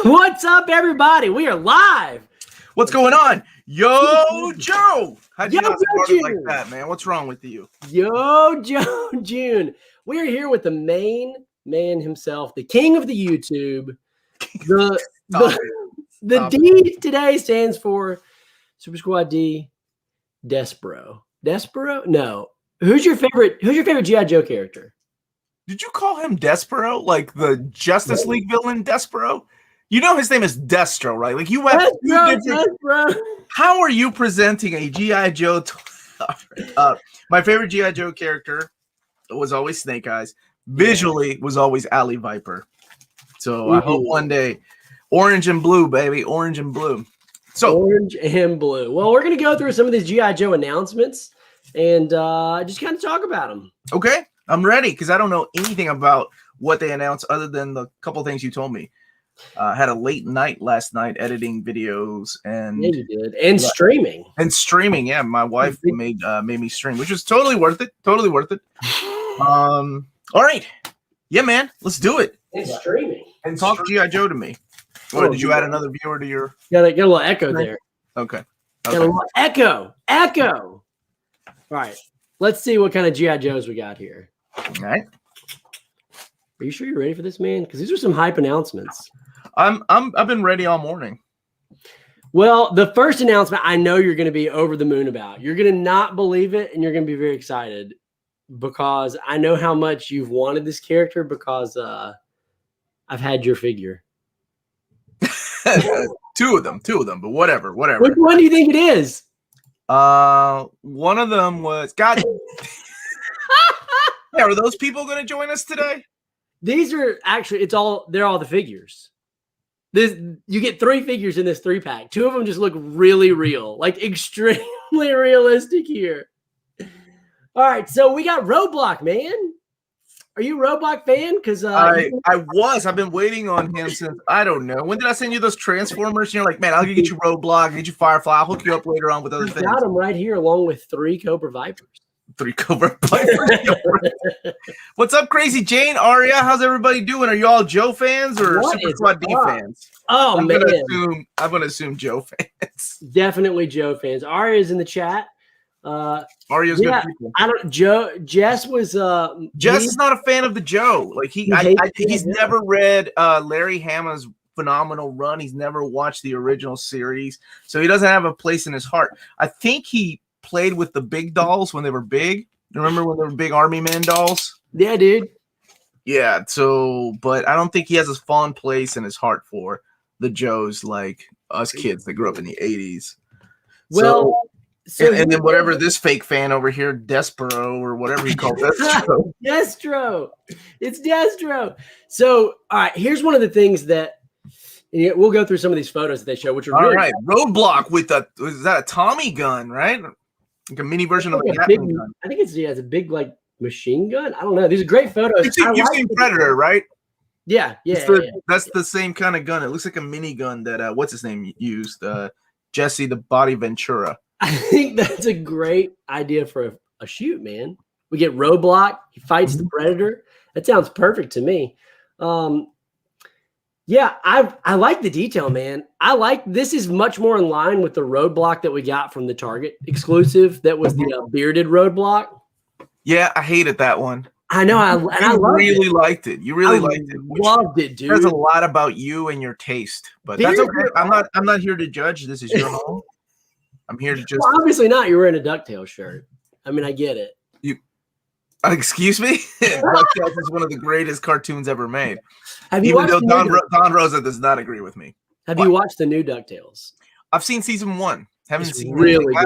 What's up, everybody? We are live. What's going on? Yo, Joe! How'd you not start it like June. that, man? What's wrong with you? Yo, Joe June. We are here with the main man himself, the king of the YouTube. The D today stands for Super Squad D. Despero. Despero? No. Who's your favorite G.I. Joe character? Did you call him Despero? Like the Justice League villain Despero? You know his name is Deathstroke, right? Like you have Despero. How are you presenting a G.I. Joe? My favorite G.I. Joe character was always Snake Eyes. Visually was always Alley Viper. So I hope one day, orange and blue, baby, orange and blue. So orange and blue. Well, we're gonna go through some of these G.I. Joe announcements and just kind of talk about them. Okay, I'm ready because I don't know anything about what they announced other than the couple things you told me. Had a late night last night editing videos and yeah, you did. And streaming. And streaming, yeah. My wife made me stream, which was totally worth it. Totally worth it. All right. Yeah, man. Let's do it. And streaming. And talk G.I. Joe to me. Or did you add another viewer to your Got a little echo there. Okay. Got a little echo. Echo. All right. Let's see what kind of G.I. Joes we got here. All right. Are you sure you're ready for this, man? Because these are some hype announcements. I've been ready all morning. Well, the first announcement I know you're going to be over the moon about. You're going to not believe it, and you're going to be very excited because I know how much you've wanted this character because I've had your figure. Two of them, but whatever. Which one do you think it is? One of them was God. Yeah, are those people going to join us today? These are actually they're all the figures. You get 3 figures in this 3-pack. 2 of them just look really real, like extremely realistic here. All right, so we got Roadblock, man. Are you a Roadblock fan? Because I've been waiting on him since I don't know. When did I send you those Transformers? And you're like, man, I'll get you Roadblock, get you Firefly. I'll hook you up later on with other things. Got them right here, along with 3 Cobra Vipers. 3 Cobra Vipers. What's up, Crazy Jane? Aria, how's everybody doing? Are you all Joe fans or Super Squad D fans? Oh, man. I'm gonna assume Joe fans. Definitely Joe fans. Aria's in the chat. Aria's good people. Jess was Jess is not a fan of the Joe. Like he's never read Larry Hama's phenomenal run. He's never watched the original series, so he doesn't have a place in his heart. I think he played with the big dolls when they were big. Remember when they were big Army Man dolls? Yeah, dude. Yeah. So, but I don't think he has a fond place in his heart for the Joes like us kids that grew up in the 80s. Well. And then whatever this fake fan over here, Despero or whatever he called Deathstroke. Destro. It's Destro. So, all right, here's one of the things that we'll go through some of these photos that they show, which are all right. Roadblock with is that a Tommy gun, right? Like a mini version of a Gatling gun. I think it's a big like machine gun. I don't know. These are great photos. You've seen Predator, right? Yeah. That's the same kind of gun. It looks like a mini gun that what's his name used? Jesse the Body Ventura. I think that's a great idea for a shoot, man. We get Roadblock. He fights the Predator. That sounds perfect to me. Yeah, I like the detail, man. This is much more in line with the Roadblock that we got from the Target exclusive. That was the bearded Roadblock. Yeah, I hated that one. I know. I really liked it. You really liked it. Loved it, dude. There's a lot about you and your taste, but that's okay. I'm not here to judge. This is your home. I'm here to just. Well, obviously not. You're wearing a DuckTales shirt. I mean, I get it. Excuse me? DuckTales is one of the greatest cartoons ever made. Even though Don Rosa does not agree with me. Have you watched the new DuckTales? I've seen season 1. Haven't seen really. I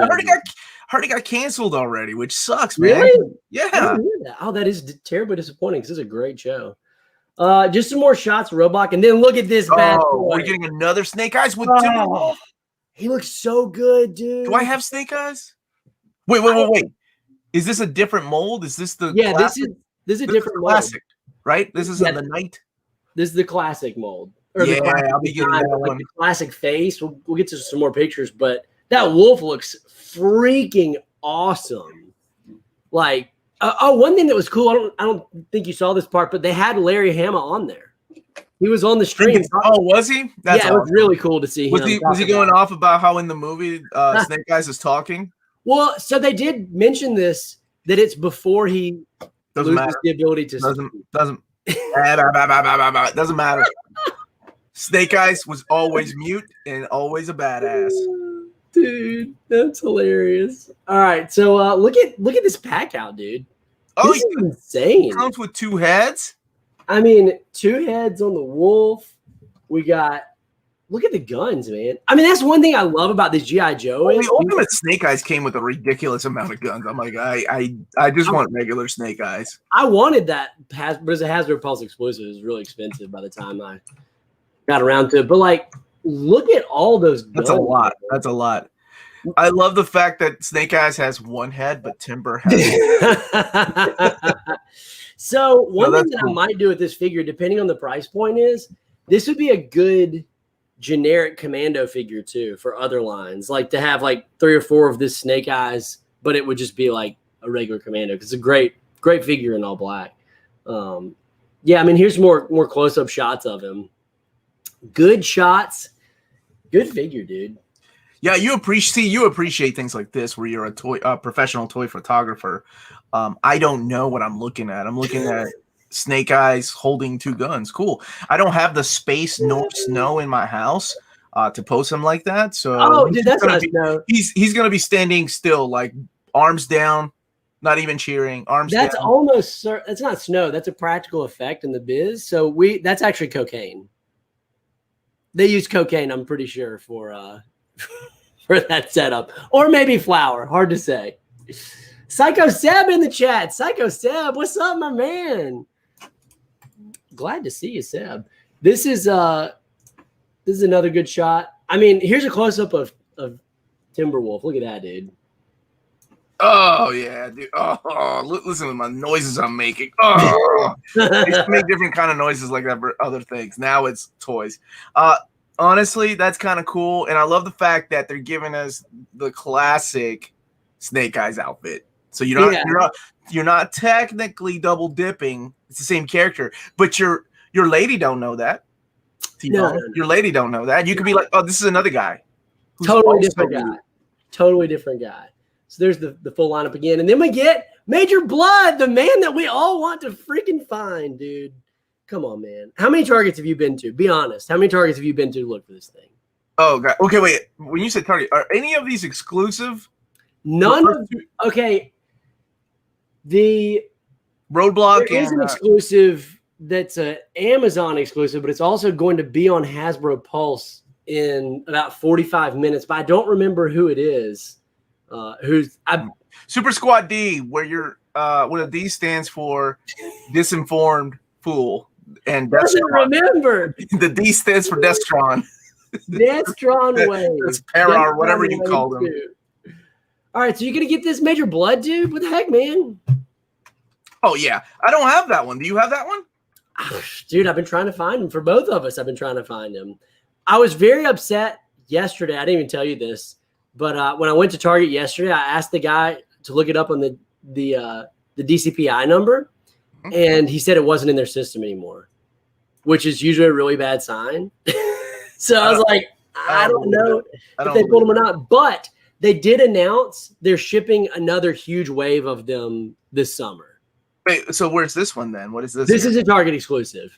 heard it got canceled already, which sucks, man. Really? Yeah. That is terribly disappointing because it's a great show. Just some more shots of Roadblock, and then look at this bad boy. We're getting another Snake Eyes with Timberwolf. He looks so good, dude. Do I have Snake Eyes? Wait. Is this a different mold? Is this the classic? This is a different classic, mold. Right? This is the night. This is the classic mold. I'll be getting that one. The classic face. We'll get to some more pictures, but that wolf looks freaking awesome. Like, one thing that was cool. I don't think you saw this part, but they had Larry Hama on there. He was on the stream. Oh, was he? That's awesome. It was really cool to see him. Was he going off about how in the movie Snake Eyes is talking? Well, so they did mention this, that it's before he loses the ability to doesn't matter. Snake Eyes was always mute and always a badass. Dude, that's hilarious. All right, so look at this pack out, dude. Oh, this is insane. It comes with 2 heads. I mean, 2 heads on the wolf. We got. Look at the guns, man. I mean, that's one thing I love about this G.I. Joe. The Ultimate Snake Eyes came with a ridiculous amount of guns. I'm like, I just want regular Snake Eyes. I wanted that, but as a Hasbro Pulse exclusive, it was really expensive by the time I got around to it. But like, look at all those guns. That's a lot. That's a lot. I love the fact that Snake Eyes has 1 head, but Timber has. So one thing that I might do with this figure, depending on the price point, is this would be a good generic commando figure too for other lines, like to have like 3 or 4 of this Snake Eyes, but it would just be like a regular commando because it's a great figure in all black. Yeah, I mean, here's more close-up shots of him. Good shots, good figure, dude. Yeah, you appreciate things like this where you're a professional toy photographer. I don't know what I'm looking at. I'm looking at Snake Eyes holding 2 guns. Cool. I don't have the space nor snow in my house to post him like that. So dude, that's not snow. He's gonna be standing still, like arms down, not even cheering. Arms that's down. Almost. That's not snow. That's a practical effect in the biz. So that's actually cocaine. They use cocaine, I'm pretty sure, for that setup, or maybe flour. Hard to say. Psycho Seb in the chat. Psycho Seb, what's up, my man? Glad to see you, Seb. This is another good shot. I mean, here's a close up of Timberwolf. Look at that, dude. Oh yeah, dude. Oh, listen to my noises I'm making. Oh, I used to make different kind of noises like that for other things. Now it's toys. Honestly, that's kind of cool, and I love the fact that they're giving us the classic Snake Eyes outfit. So you're not technically double dipping. It's the same character, but your lady don't know that. No. Your lady don't know that. You could be like, oh, this is another guy. Totally different guy. Totally different guy. So there's the full lineup again, and then we get Major Blood, the man that we all want to freaking find, dude. Come on, man. How many Targets have you been to? Be honest. How many Targets have you been to look for this thing? Oh, God. Okay, wait. When you say Target, are any of these exclusive? None of okay. The Roadblock is an exclusive that's an Amazon exclusive, but it's also going to be on Hasbro Pulse in about 45 minutes. But I don't remember who it is. Super Squad D, where you're what a D stands for disinformed fool. And doesn't remember. The D stands for Deathstron. Deathstron Wave. That's Para or whatever you call them. All right, so you're gonna get this Major Blood, dude? What the heck, man? Oh yeah, I don't have that one. Do you have that one? Dude, I've been trying to find him for both of us. I've been trying to find him. I was very upset yesterday. I didn't even tell you this, but when I went to Target yesterday, I asked the guy to look it up on the DCPI number, and he said it wasn't in their system anymore, which is usually a really bad sign. So I was like, I don't know if they pulled them or not, but they did announce they're shipping another huge wave of them this summer. Wait, so where's this one then? What is this? This is a Target exclusive.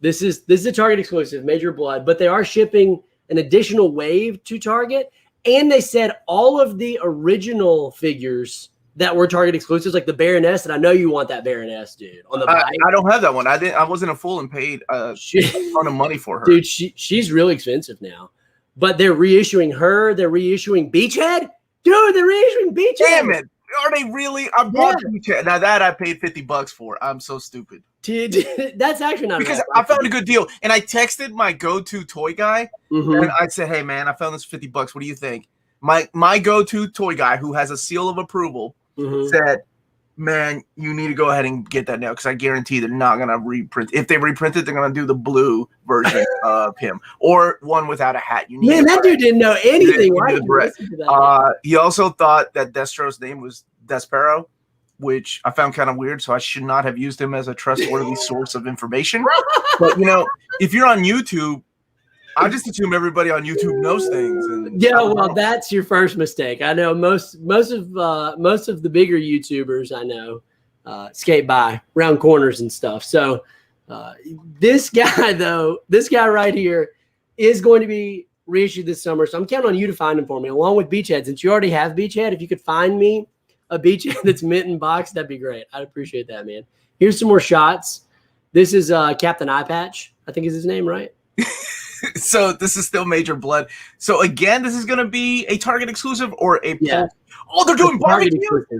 This is a Target exclusive, Major Blood, but they are shipping an additional wave to Target. And they said all of the original figures that were Target exclusives, like the Baroness, and I know you want that Baroness, dude. On the bike. I don't have that one. I wasn't a fool and paid a ton of money for her. Dude, she's really expensive now. But they're reissuing her. They're reissuing Beachhead. Dude, they're reissuing Beachhead. Damn it. Are they really? I bought Beachhead. Now that I paid $50 for. I'm so stupid. Dude, that's actually not because I found a good deal. And I texted my go-to toy guy. And I said, hey, man, I found this $50. What do you think? My go-to toy guy who has a seal of approval said, man, you need to go ahead and get that now because I guarantee they're not going to reprint. If they reprint it, they're going to do the blue version of him or one without a hat. You need that dude didn't know anything. He also thought that Deathstroke's name was Despero, which I found kind of weird. So I should not have used him as a trustworthy source of information. But, if you're on YouTube, I just assume everybody on YouTube knows things. And yeah, well, that's your first mistake. I know most of the bigger YouTubers I know skate by round corners and stuff. So this guy right here is going to be reissued this summer. So I'm counting on you to find him for me, along with Beachhead. Since you already have Beachhead, if you could find me a Beachhead that's mint in box, that'd be great. I'd appreciate that, man. Here's some more shots. This is Captain Eye Patch, I think is his name, right? So this is still Major Blood. So again, this is going to be a Target exclusive or a Oh, they're doing barbecue.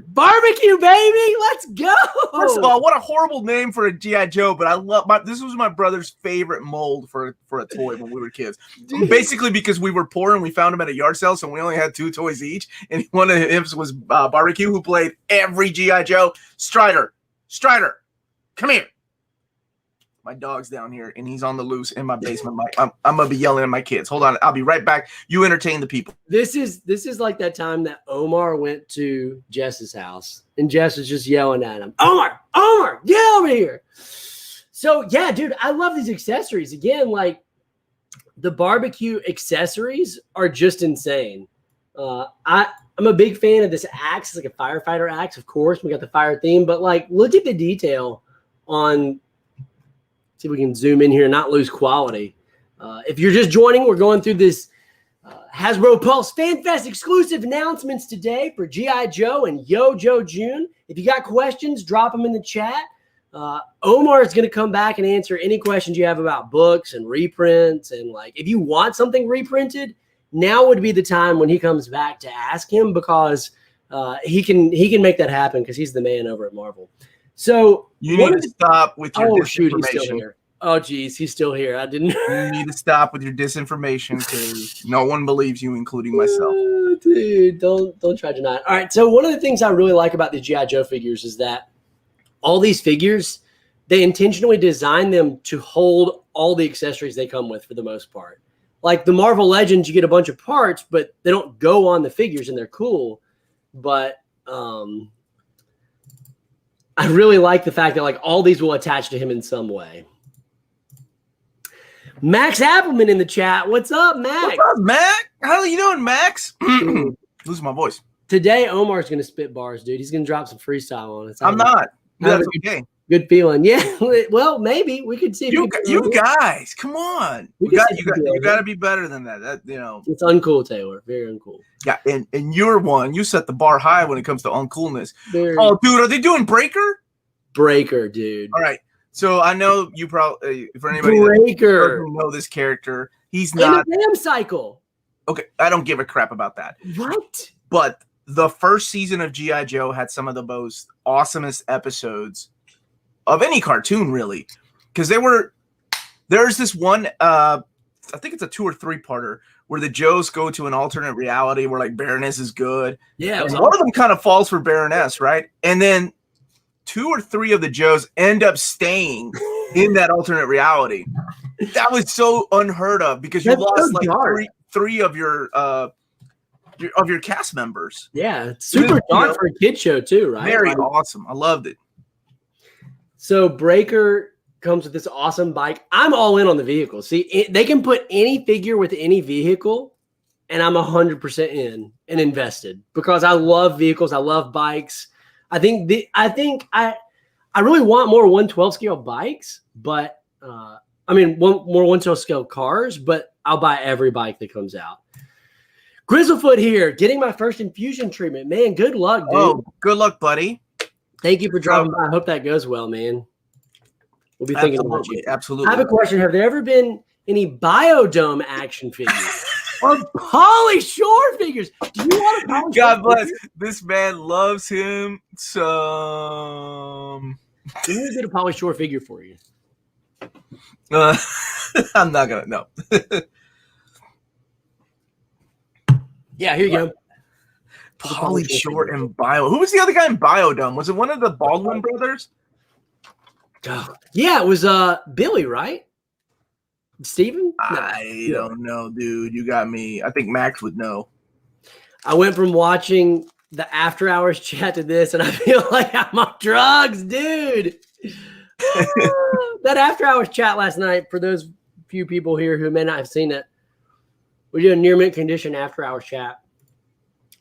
Barbecue, baby. Let's go. First of all, what a horrible name for a G.I. Joe, but I love this was my brother's favorite mold for a toy when we were kids. Dude. Basically because we were poor and we found him at a yard sale, so we only had 2 toys each. And one of him was Barbecue, who played every G.I. Joe. Strider, come here. My dog's down here, and he's on the loose in my basement. I'm gonna be yelling at my kids. Hold on, I'll be right back. You entertain the people. This is like that time that Omar went to Jess's house, and Jess was just yelling at him, Omar, get over here. So yeah, dude, I love these accessories. Again, like the barbecue accessories are just insane. I'm a big fan of this axe. It's like a firefighter axe, of course. We got the fire theme, but like, look at the detail on. See if we can zoom in here and not lose quality. If you're just joining, we're going through this Hasbro Pulse FanFest exclusive announcements today for G.I. Joe and Yo-Jo June. If you got questions, drop them in the chat. Omar is going to come back and answer any questions you have about books and reprints. And like, if you want something reprinted, now would be the time when he comes back to ask him, because he can make that happen because he's the man over at Marvel. So you need to stop with your disinformation. Shoot, he's still here. Oh, geez, he's still here. I didn't. You need to stop with your disinformation because no one believes you, including myself. Dude, don't try to deny it. All right, so one of the things I really like about the G.I. Joe figures is that all these figures, they intentionally design them to hold all the accessories they come with for the most part. Like the Marvel Legends, you get a bunch of parts, but they don't go on the figures, and they're cool. But I really like the fact that like all these will attach to him in some way. Max Appleman in the chat. What's up, Max? What's up, Mac? How are you doing, Max? Losing my voice. Today, Omar's going to spit bars, dude. He's going to drop some freestyle on us. I'm not. That's okay. Good feeling. Yeah. Well, maybe we could see. You guys, come on. You got to be better than that. It's uncool, Taylor. Very uncool. Yeah, and you're one. You set the bar high when it comes to uncoolness. Very. Oh, dude, are they doing Breaker? Breaker, dude. All right. So I know you probably, for anybody Breaker that know this character, he's not in a damn cycle. Okay, I don't give a crap about that. What? But the first season of G.I. Joe had some of the most awesomest episodes of any cartoon, really, because there's this one. I think it's a 2 or 3 parter where the Joes go to an alternate reality where like Baroness is good. Yeah, and one of them kind of falls for Baroness, right? And then 2 or 3 of the Joes end up staying in that alternate reality. That was so unheard of because you lost like three of your cast members. Yeah, it's super dark for a kid show too, right? Very awesome. I loved it. So Breaker comes with this awesome bike. I'm all in on the vehicle. See, they can put any figure with any vehicle, and I'm 100% in and invested because I love vehicles. I love bikes. I think I really want more 112 scale bikes, but more 112 scale cars, but I'll buy every bike that comes out. Grizzlefoot here, getting my first infusion treatment. Man, good luck, dude. Oh, good luck, buddy. Thank you for dropping by. I hope that goes well, man. We'll be thinking about you. Absolutely. I have a question. Have there ever been any Biodome action figures? Or Pauly Shore figures. Do you want a Pauly God bless. Figure? This man loves him some. Let me get a Pauly Shore figure for you. I'm not gonna. No. Yeah, here you go. Pauly Shore and Bio. Who was the other guy in Biodome? Was it one of the Baldwin brothers? Yeah, it was Billy, right? Steven? I don't know, dude. You got me. I think Max would know. I went from watching the After Hours chat to this, and I feel like I'm on drugs, dude. That After Hours chat last night, for those few people here who may not have seen it. We did a Near Mint Condition after hours chat,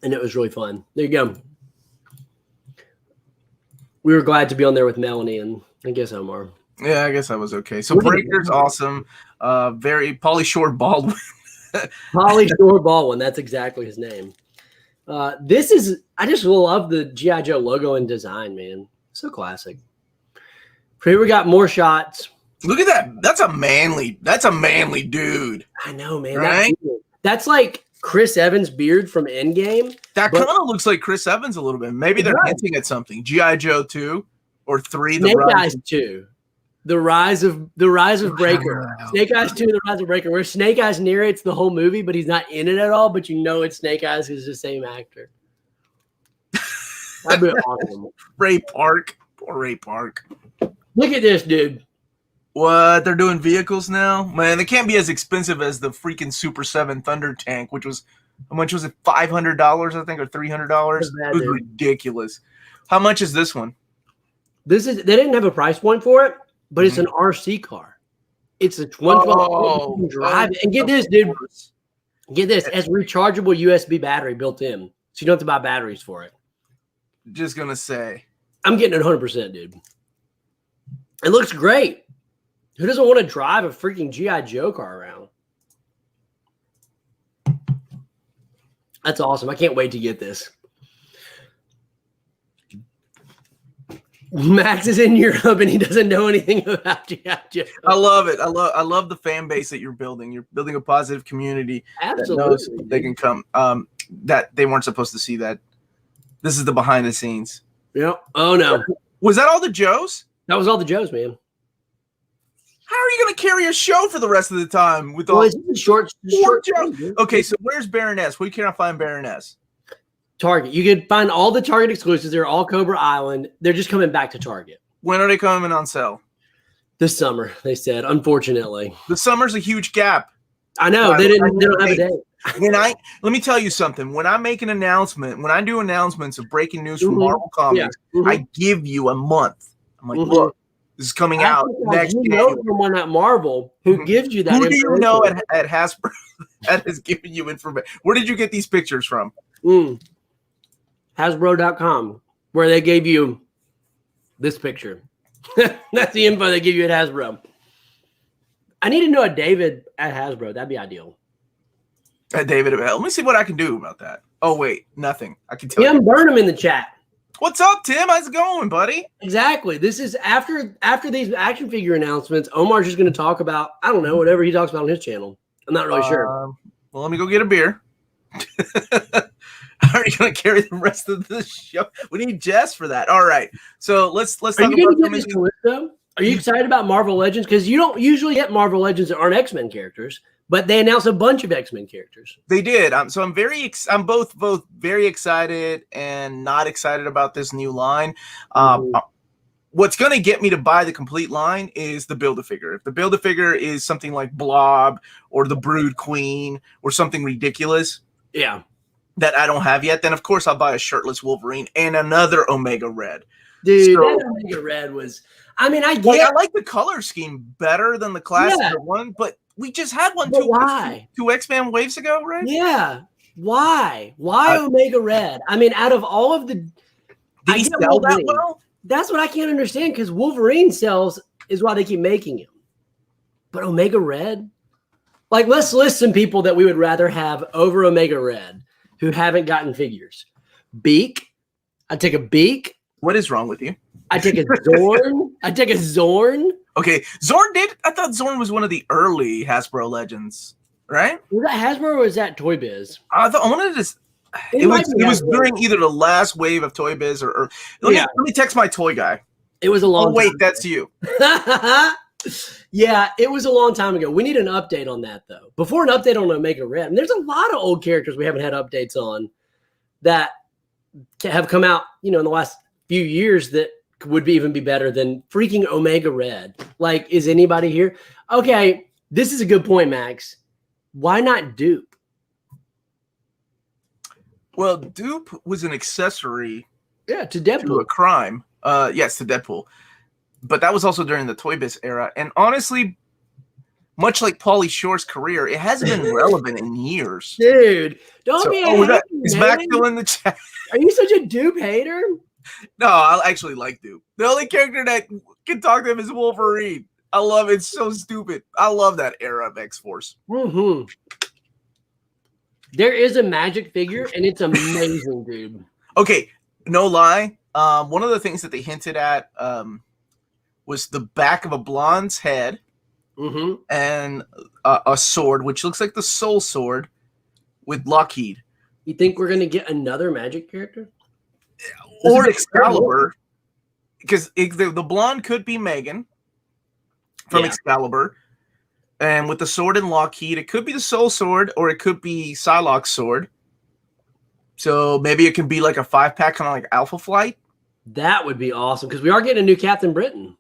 and it was really fun. There you go. We were glad to be on there with Melanie and I guess Omar. Yeah, I guess I was okay. So Breaker's awesome. Very Pauly Shore Baldwin. Pauly Shore Baldwin. That's exactly his name. I just love the G.I. Joe logo and design, man. So classic. Here we got more shots. Look at that. That's a manly dude. I know, man. Right? That's like Chris Evans' beard from Endgame. That kind of looks like Chris Evans a little bit. Maybe they're hinting at something. G.I. Joe 2 or 3. Snake Eyes 2. The rise of Breaker. Snake Eyes 2, The Rise of Breaker, where Snake Eyes narrates the whole movie, but he's not in it at all, but you know it's Snake Eyes because it's the same actor. That'd be awesome. Ray Park. Poor Ray Park. Look at this, dude. What? They're doing vehicles now? Man, they can't be as expensive as the freaking Super 7 Thunder tank, which was, how much was it? $500, I think, or $300? It was ridiculous. How much is this one? They didn't have a price point for it, but it's an RC car. It's a 112 drive. And get this, dude. Get this. It has rechargeable USB battery built in. So you don't have to buy batteries for it. Just going to say. I'm getting it 100%, dude. It looks great. Who doesn't want to drive a freaking G.I. Joe car around? That's awesome. I can't wait to get this. Max is in Europe and he doesn't know anything about G.I. Joe. I love it. I love the fan base that you're building. You're building a positive community. Absolutely. That knows they can come. That they weren't supposed to see that. This is the behind the scenes. Yeah. Oh no. Was that all the Joes? That was all the Joes, man. How are you going to carry a show for the rest of the time with all it's short Joes? Okay, so where's Baroness? Where can I find Baroness? Target. You can find all the Target exclusives. They're all Cobra Island. They're just coming back to Target. When are they coming on sale? This summer, they said, unfortunately. The summer's a huge gap. I know. They don't have a date. Let me tell you something. When I make an announcement, when I do announcements of breaking news from Marvel Comics, I give you a month. I'm like, look, this is coming out next day. You know someone at Marvel who gives you that information. Who do you know at Hasbro that is giving you information? Where did you get these pictures from? Hasbro.com, where they gave you this picture. That's the info they give you at Hasbro. I need to know a David at Hasbro. That'd be ideal. David, let me see what I can do about that. Oh, wait, nothing. I can tell you. Tim Burnham in the chat. What's up, Tim? How's it going, buddy? Exactly. This is after these action figure announcements. Omar's just going to talk about, I don't know, whatever he talks about on his channel. I'm not really sure. Well, let me go get a beer. How are you going to carry the rest of the show? We need Jess for that. All right. So let's talk about this list. Are you excited about Marvel Legends? Because you don't usually get Marvel Legends that aren't X-Men characters, but they announced a bunch of X-Men characters. They did. So I'm both very excited and not excited about this new line. What's going to get me to buy the complete line is the Build-A-Figure. If the Build-A-Figure is something like Blob or the Brood Queen or something ridiculous, that I don't have yet, then of course I'll buy a shirtless Wolverine and another Omega Red. Dude, that Omega Red was. I mean, I like the color scheme better than the classic one, but we just had one two X-Men waves ago, right? Yeah. Why? Why Omega Red? I mean, out of all of the, did he sell that well? That's what I can't understand, because Wolverine sells is why they keep making him. But Omega Red? Like, let's list some people that we would rather have over Omega Red who haven't gotten figures. Beak. I'd take a Beak. What is wrong with you? I take a Zorn. Okay, Zorn did. I thought Zorn was one of the early Hasbro Legends, right? Was that Hasbro or was that Toy Biz? I wanted to. It was during either the last wave of Toy Biz or let me text my toy guy. It was a long. Oh wait, that's you. Yeah, it was a long time ago. We need an update on that though. Before an update on Omega Red, and there's a lot of old characters we haven't had updates on that have come out, in the last few years that would even be better than freaking Omega Red. Like, is anybody here? Okay, this is a good point, Max. Why not Dupe? Well, Dupe was an accessory to Deadpool. To a crime. Yes, to Deadpool. But that was also during the Toy Biz era. And honestly, much like Pauly Shore's career, it hasn't been relevant in years. Dude, don't be a hater, is Mac still in the chat? Are you such a dupe hater? No, I actually like Dupe. The only character that can talk to him is Wolverine. I love it. It's so stupid. I love that era of X-Force. Mm-hmm. There is a magic figure, and it's amazing, dude. Okay, no lie. One of the things that they hinted at was the back of a blonde's head and a sword, which looks like the Soul Sword with Lockheed. You think we're going to get another magic character? Or Excalibur. Because the blonde could be Megan from Excalibur. And with the sword and Lockheed, it could be the Soul Sword or it could be Psylocke's sword. So maybe it can be like a 5-pack, kind of like Alpha Flight. That would be awesome because we are getting a new Captain Britain.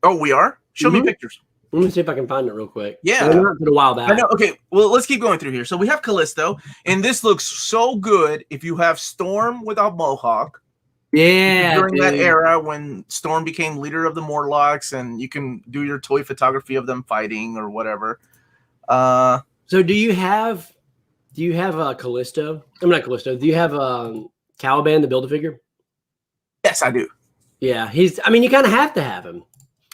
Oh, we are? Show me pictures. Let me see if I can find it real quick. Yeah. It's been a while back. I know. Okay, well, let's keep going through here. So we have Callisto, and this looks so good if you have Storm without Mohawk. Yeah. During that era when Storm became leader of the Morlocks, and you can do your toy photography of them fighting or whatever. So do you have Callisto? I'm not Callisto. Do you have Caliban, the Build-A-Figure? Yes, I do. Yeah, you kind of have to have him.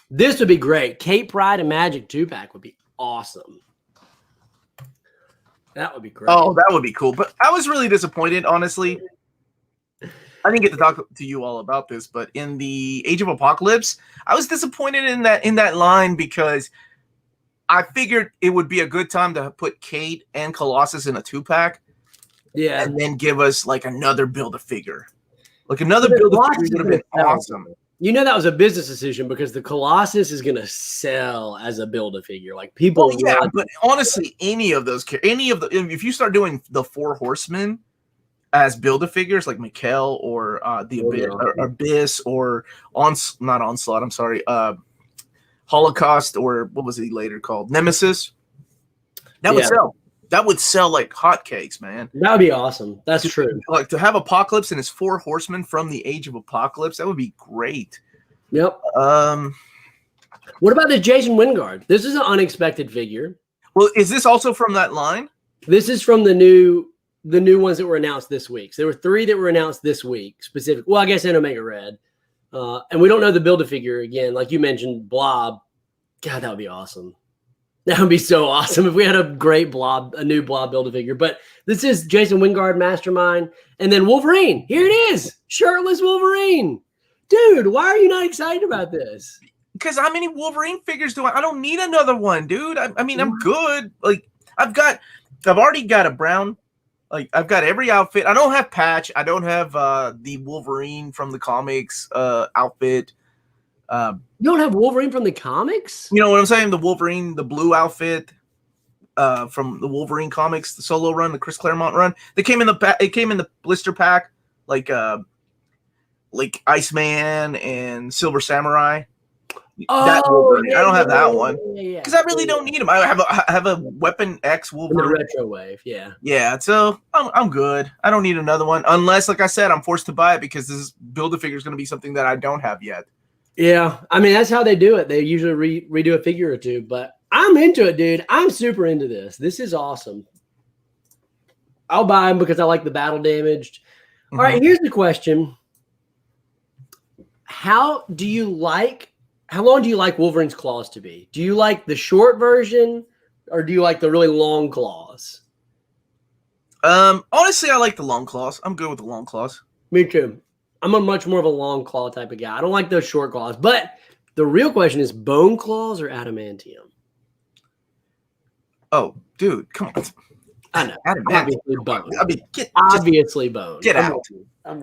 This would be great. Kate Pride and Magic 2-pack would be awesome. That would be great. Oh, that would be cool. But I was really disappointed, honestly. I didn't get to talk to you all about this, but in the Age of Apocalypse, I was disappointed in that line because I figured it would be a good time to put Kate and Colossus in a 2-pack. Yeah. And then give us like another Build-A-Figure. Like another Build-A-Figure would have been awesome. You know, that was a business decision because the Colossus is going to sell as a Build-A-Figure. Like people. Well, yeah, but honestly, if you start doing the 4 Horsemen as Build-A-Figures, like Mikkel or the Abyss or not Onslaught. I'm sorry, Holocaust, or what was he later called? Nemesis. That would sell. That would sell like hotcakes, man. That would be awesome. That's true. Like to have Apocalypse and his 4 Horsemen from the Age of Apocalypse, that would be great. Yep. What about the Jason Wingard? This is an unexpected figure. Well, is this also from that line? This is from the new ones that were announced this week. So there were 3 that were announced this week, specific. Well, I guess in Omega Red. And we don't know the Build-A-Figure again. Like you mentioned, Blob. God, that would be awesome. That would be so awesome if we had a new Blob Build-A-Figure. But this is Jason Wingard, Mastermind. And then Wolverine. Here it is. Shirtless Wolverine. Dude, why are you not excited about this? Because how many Wolverine figures do I don't need another one, dude. I mean, I'm good. Like, I've already got a brown. Like, I've got every outfit. I don't have Patch. I don't have the Wolverine from the comics outfit. You don't have Wolverine from the comics? You know what I'm saying? The Wolverine, the blue outfit from the Wolverine comics, the solo run, the Chris Claremont run. It came in the blister pack, like Iceman and Silver Samurai. That Wolverine. I don't have that one because I really don't need him. I have a Weapon X Wolverine. The retro wave, yeah. Yeah, so I'm good. I don't need another one unless, like I said, I'm forced to buy it because this Build-A-Figure is going to be something that I don't have yet. Yeah, I mean, that's how they do it. They usually redo a figure or two, but I'm into it, dude. I'm super into this. This is awesome. I'll buy them because I like the battle damaged. All right, here's the question. How long do you like Wolverine's claws to be? Do you like the short version or do you like the really long claws? Honestly, I like the long claws. I'm good with the long claws. Me too. I'm a much more of a long claw type of guy. I don't like those short claws. But the real question is bone claws or adamantium? Oh, dude, come on. I know. Obviously bone. I mean, obviously bone. Get out.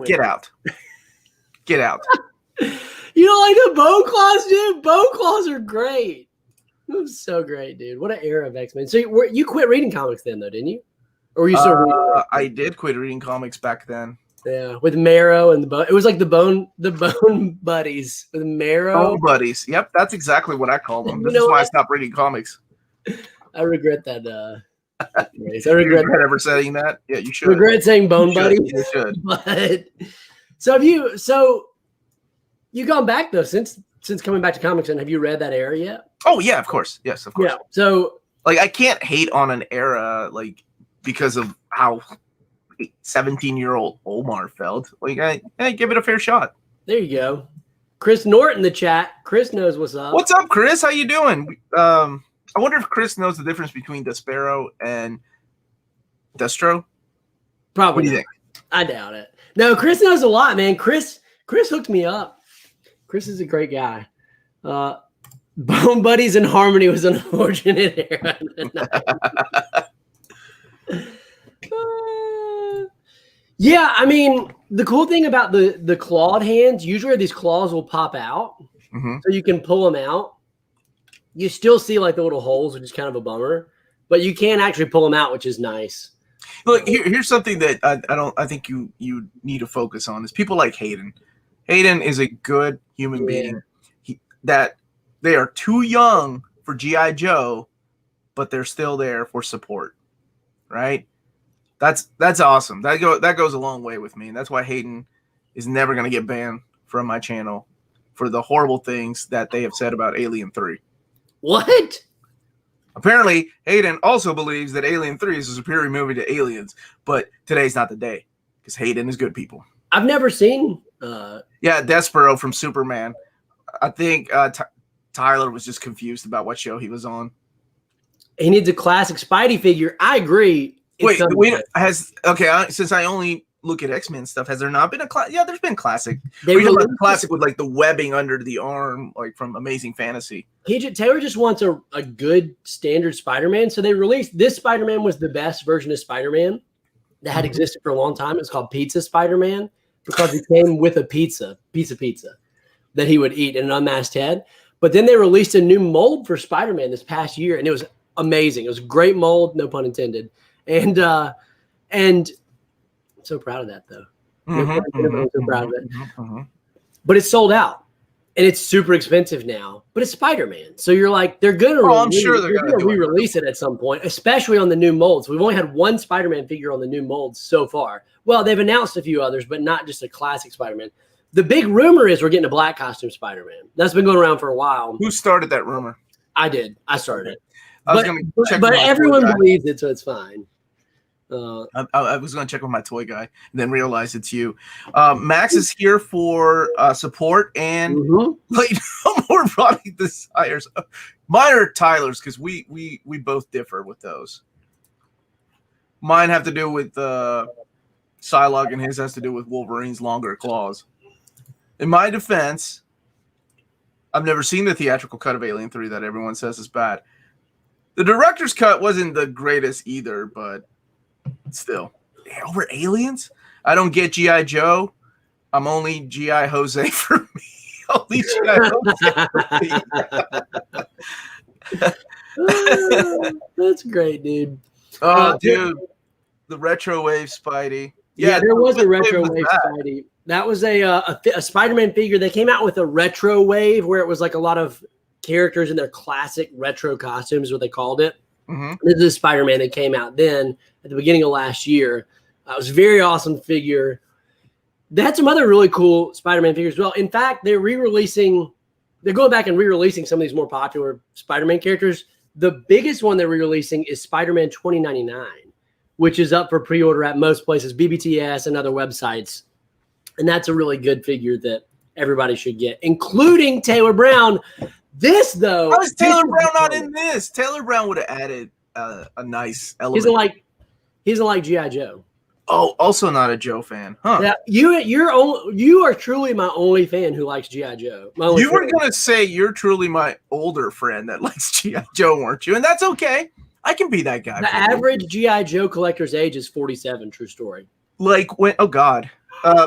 Get out. Get out. You don't like the bone claws, dude? Bone claws are great. It was so great, dude. What an era of X-Men. So you quit reading comics then, though, didn't you? Or were you still reading? I did quit reading comics back then. Yeah, with Marrow and the bone. It was like the bone buddies with Marrow. Bone buddies. Yep, that's exactly what I call them. This is why I stopped reading comics. I regret that. I regret ever saying that. Yeah, you should. Regret saying bone buddies. You should. But so you've gone back though since since coming back to comics, and have you read that era yet? Oh yeah, of course. Yes, of course. Yeah. So like I can't hate on an era like because of how 17-year-old Omar felt. Like I give it a fair shot. There you go. Chris Norton in the chat. Chris knows what's up. What's up, Chris? How you doing? I wonder if Chris knows the difference between Despero and Deathstroke. Probably. What do you not. think? I doubt it. No, Chris knows a lot, man. Chris hooked me up. Chris is a great guy. Bone Buddies and Harmony was an unfortunate era. Yeah, I mean, the cool thing about the clawed hands, usually these claws will pop out, so you can pull them out. You still see like the little holes, which is kind of a bummer, but you can actually pull them out, which is nice. Look, here's something that I think you need to focus on is people like Hayden. Hayden is a good human being. That they are too young for G.I. Joe, but they're still there for support, right? That's awesome. That goes a long way with me, and that's why Hayden is never going to get banned from my channel for the horrible things that they have said about Alien 3. What? Apparently, Hayden also believes that Alien 3 is a superior movie to Aliens, but today's not the day because Hayden is good people. I've never seen. Yeah, Despero from Superman. I think Tyler was just confused about what show he was on. He needs a classic Spidey figure. I agree. Wait, since I only look at X-Men stuff, has there not been a classic? Yeah, there's been classic. Classic with like the webbing under the arm, like from Amazing Fantasy. Taylor just wants a good standard Spider-Man. So they released this Spider-Man was the best version of Spider-Man that had existed for a long time. It's called Pizza Spider-Man because it came with a pizza that he would eat in an unmasked head. But then they released a new mold for Spider-Man this past year, and it was amazing. It was a great mold, no pun intended. And I'm so proud of that, though. I'm so proud of it. But it's sold out, and it's super expensive now. But it's Spider-Man, so you're like, they're gonna. I'm sure they're gonna re-release it at some point, especially on the new molds. We've only had one Spider-Man figure on the new molds so far. Well, they've announced a few others, but not just a classic Spider-Man. The big rumor is we're getting a black costume Spider-Man. That's been going around for a while. Who started that rumor? I did. I started it. But everyone believes it, so it's fine. I was going to check with my toy guy and then realize it's you. Max is here for support and like no more product desires. Mine are Tyler's because we both differ with those. Mine have to do with Psylocke and his has to do with Wolverine's longer claws. In my defense, I've never seen the theatrical cut of Alien 3 that everyone says is bad. The director's cut wasn't the greatest either, but still. Over Aliens? I don't get G.I. Joe. I'm only G.I. Jose for me. Only G.I. Jose for me. That's great, dude. Oh, dude. The retro wave Spidey. Yeah, there was a retro wave Spidey. That was a Spider-Man figure. They came out with a retro wave where it was like a lot of characters in their classic retro costumes, what they called it. This is Spider-Man that came out then at the beginning of last year. It was a very awesome figure. They had some other really cool Spider-Man figures as well. In fact, they're going back and re-releasing some of these more popular Spider-Man characters. The biggest one they're re-releasing is Spider-Man 2099, which is up for pre-order at most places, BBTS and other websites. And that's a really good figure that everybody should get, including Taylor Brown. This, though. How is Taylor Brown not in this? Taylor Brown would have added a nice element. He doesn't like G.I. Joe. Oh, also not a Joe fan, huh? Yeah, you are truly my only fan who likes G.I. Joe. You were going to say you're truly my older friend that likes G.I. Joe, weren't you? And that's okay. I can be that guy. The average G.I. Joe collector's age is 47. True story. Like when? Oh God.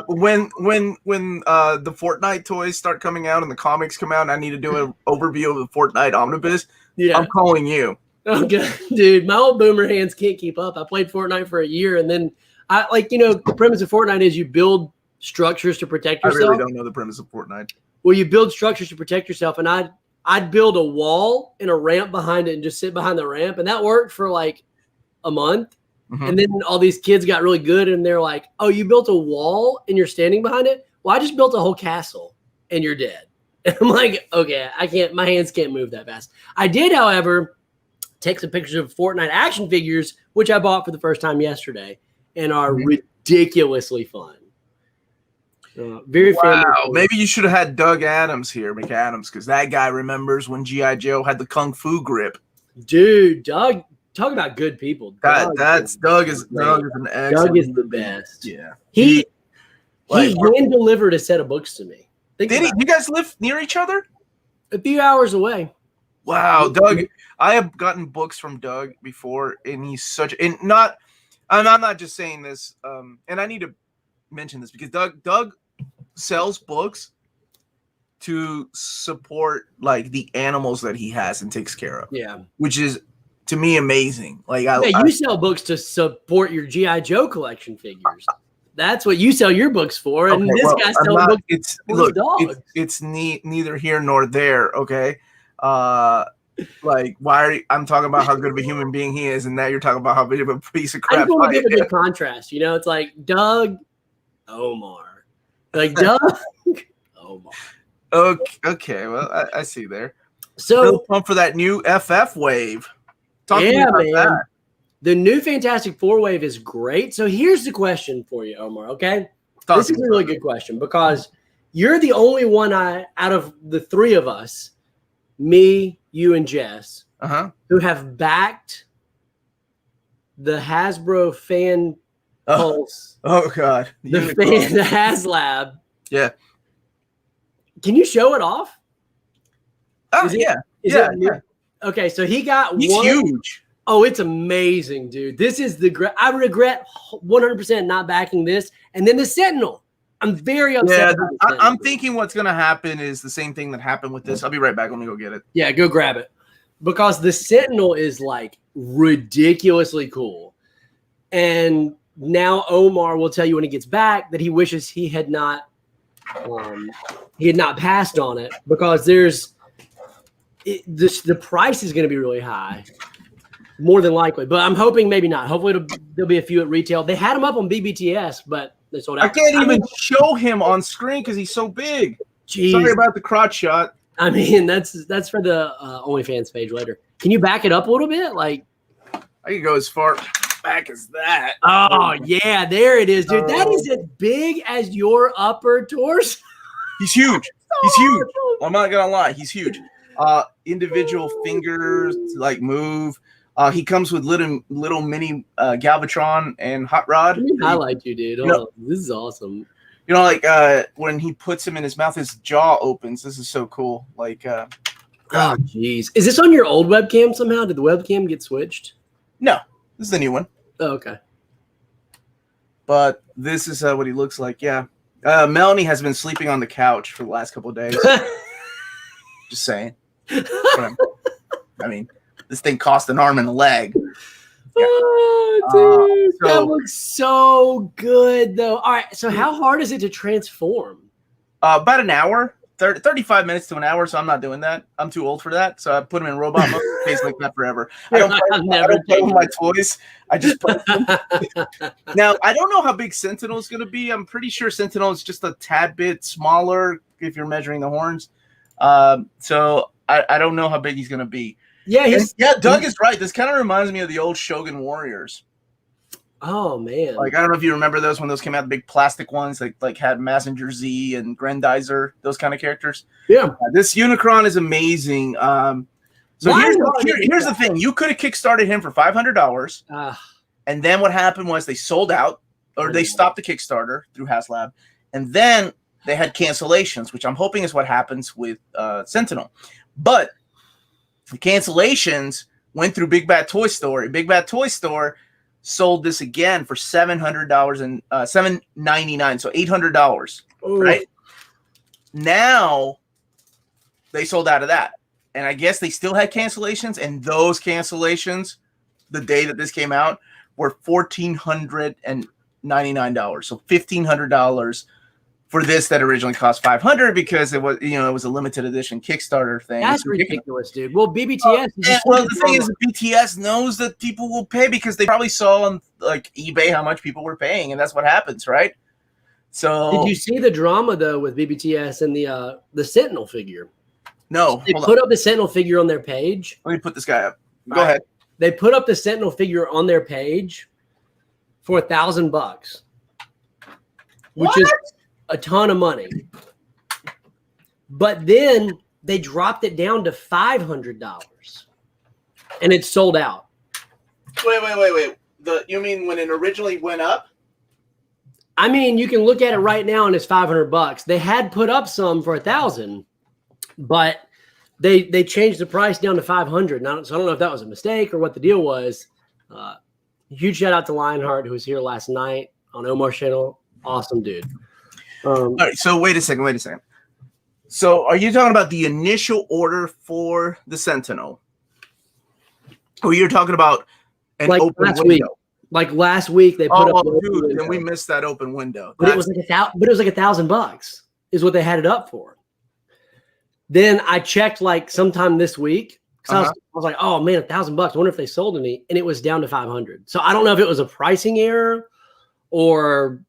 When the Fortnite toys start coming out and the comics come out, and I need to do an overview of the Fortnite omnibus. Yeah, I'm calling you. Okay, dude, my old boomer hands can't keep up. I played Fortnite for a year, and then the premise of Fortnite is you build structures to protect yourself. I really don't know the premise of Fortnite. Well, you build structures to protect yourself, and I'd build a wall and a ramp behind it and just sit behind the ramp, and that worked for like a month. And then all these kids got really good, and they're like, "Oh, you built a wall and you're standing behind it? Well, I just built a whole castle, and you're dead." And I'm like, okay, I can't. My hands can't move that fast. I did, however, take some pictures of Fortnite action figures, which I bought for the first time yesterday, and are ridiculously fun. Very wow. family. Maybe you should have had Doug Adams here, McAdams, because that guy remembers when G.I. Joe had the kung fu grip. Dude, Doug, talk about good people. Doug is an excellent. Doug is the best. Yeah. He hand delivered a set of books to me. Did he? You guys live near each other? A few hours away. Wow, Doug. I have gotten books from Doug before, and he's such and not. And I'm not just saying this. And I need to mention this because Doug sells books to support like the animals that he has and takes care of. Yeah, which is to me amazing. Like, you sell books to support your G.I. Joe collection figures. That's what you sell your books for, and this guy's selling books for his dogs. It's neither here nor there. Okay, like I'm talking about how good of a human being he is, and now you're talking about how big of a piece of crap. I just want to give a good contrast. You know, it's like Doug, Omar, like Doug, Omar. Okay. Well, I see there. So pump for that new FF wave. Talk to me about man. That. The new Fantastic Four wave is great. So here's the question for you, Omar. Okay, this is a really good question because you're the only one out of the three of us, me, you, and Jess, who have backed the Hasbro fan pulse. Oh God, the HasLab. Yeah. Can you show it off? Oh yeah. Okay, so he got He's huge. Oh, it's amazing, dude. This is I regret 100% not backing this. And then the Sentinel. I'm very upset. Yeah, I'm thinking what's going to happen is the same thing that happened with this. I'll be right back. Let me go get it. Yeah, go grab it. Because the Sentinel is like ridiculously cool. And now Omar will tell you when he gets back that he wishes he had not passed on it because the price is going to be really high. More than likely, but I'm hoping maybe not. Hopefully there'll be a few at retail. They had them up on BBTS, but they sold out. I can't even show him on screen because he's so big. Jeez. Sorry about the crotch shot. I mean, that's for the OnlyFans page later. Can you back it up a little bit? Like, I can go as far back as that. Oh yeah, there it is, dude. That is as big as your upper torso. He's huge. He's huge. I'm not gonna lie. He's huge. Individual fingers like move. He comes with little mini Galvatron and Hot Rod. I like you, dude. This is awesome. You know, like when he puts him in his mouth, his jaw opens. This is so cool. Like, oh, jeez. Is this on your old webcam somehow? Did the webcam get switched? No, this is the new one. Oh, okay. But this is what he looks like. Yeah. Melanie has been sleeping on the couch for the last couple of days. Just saying. I mean. This thing cost an arm and a leg. Oh, dude, that looks so good, though. All right, so how hard is it to transform? About an hour, 35 minutes to an hour, so I'm not doing that. I'm too old for that, so I put them in robot mode. Stays like that forever. I don't play with my toys. I just play them. Now, I don't know how big Sentinel is going to be. I'm pretty sure Sentinel is just a tad bit smaller if you're measuring the horns. So I don't know how big he's going to be. Yeah, Doug is right. This kind of reminds me of the old Shogun Warriors. Oh man! Like I don't know if you remember those when those came out, the big plastic ones like had Messenger Z and Grendizer, those kind of characters. Yeah, this Unicron is amazing. So here's the thing: you could have kickstarted him for $500, and then what happened was they sold out, or they stopped the Kickstarter through HasLab, and then they had cancellations, which I'm hoping is what happens with Sentinel, but. The cancellations went through Big Bad Toy Store. Big Bad Toy Store sold this again for $700 and $799, so $800. Right now, they sold out of that, and I guess they still had cancellations. And those cancellations, the day that this came out, were $1,499, so $1,500 for this that originally cost $500 because it was, it was a limited edition Kickstarter thing. That's ridiculous, dude. Well, BBTS. The thing is, BTS knows that people will pay because they probably saw on like eBay how much people were paying, and that's what happens, right? So did you see the drama though with BBTS and the Sentinel figure? No, they put up the Sentinel figure on their page. Let me put this guy up. Go ahead. They put up the Sentinel figure on their page for $1,000, which is a ton of money. But then they dropped it down to $500, and it's sold out. Wait. You mean when it originally went up? I mean, you can look at it right now, and it's $500. They had put up some for $1,000, but they changed the price down to $500. Now, so I don't know if that was a mistake or what the deal was. Huge shout out to Lionheart, who was here last night on Omar's channel. Awesome dude. All right, so wait a second. So are you talking about the initial order for the Sentinel? Or you're talking about an like open last window? week. Like last week, they put up. Dude, then we missed that open window. But it was like $1,000 is what they had it up for. Then I checked like sometime this week. I was like, oh man, $1,000. I wonder if they sold any, and it was down to 500. So I don't know if it was a pricing error or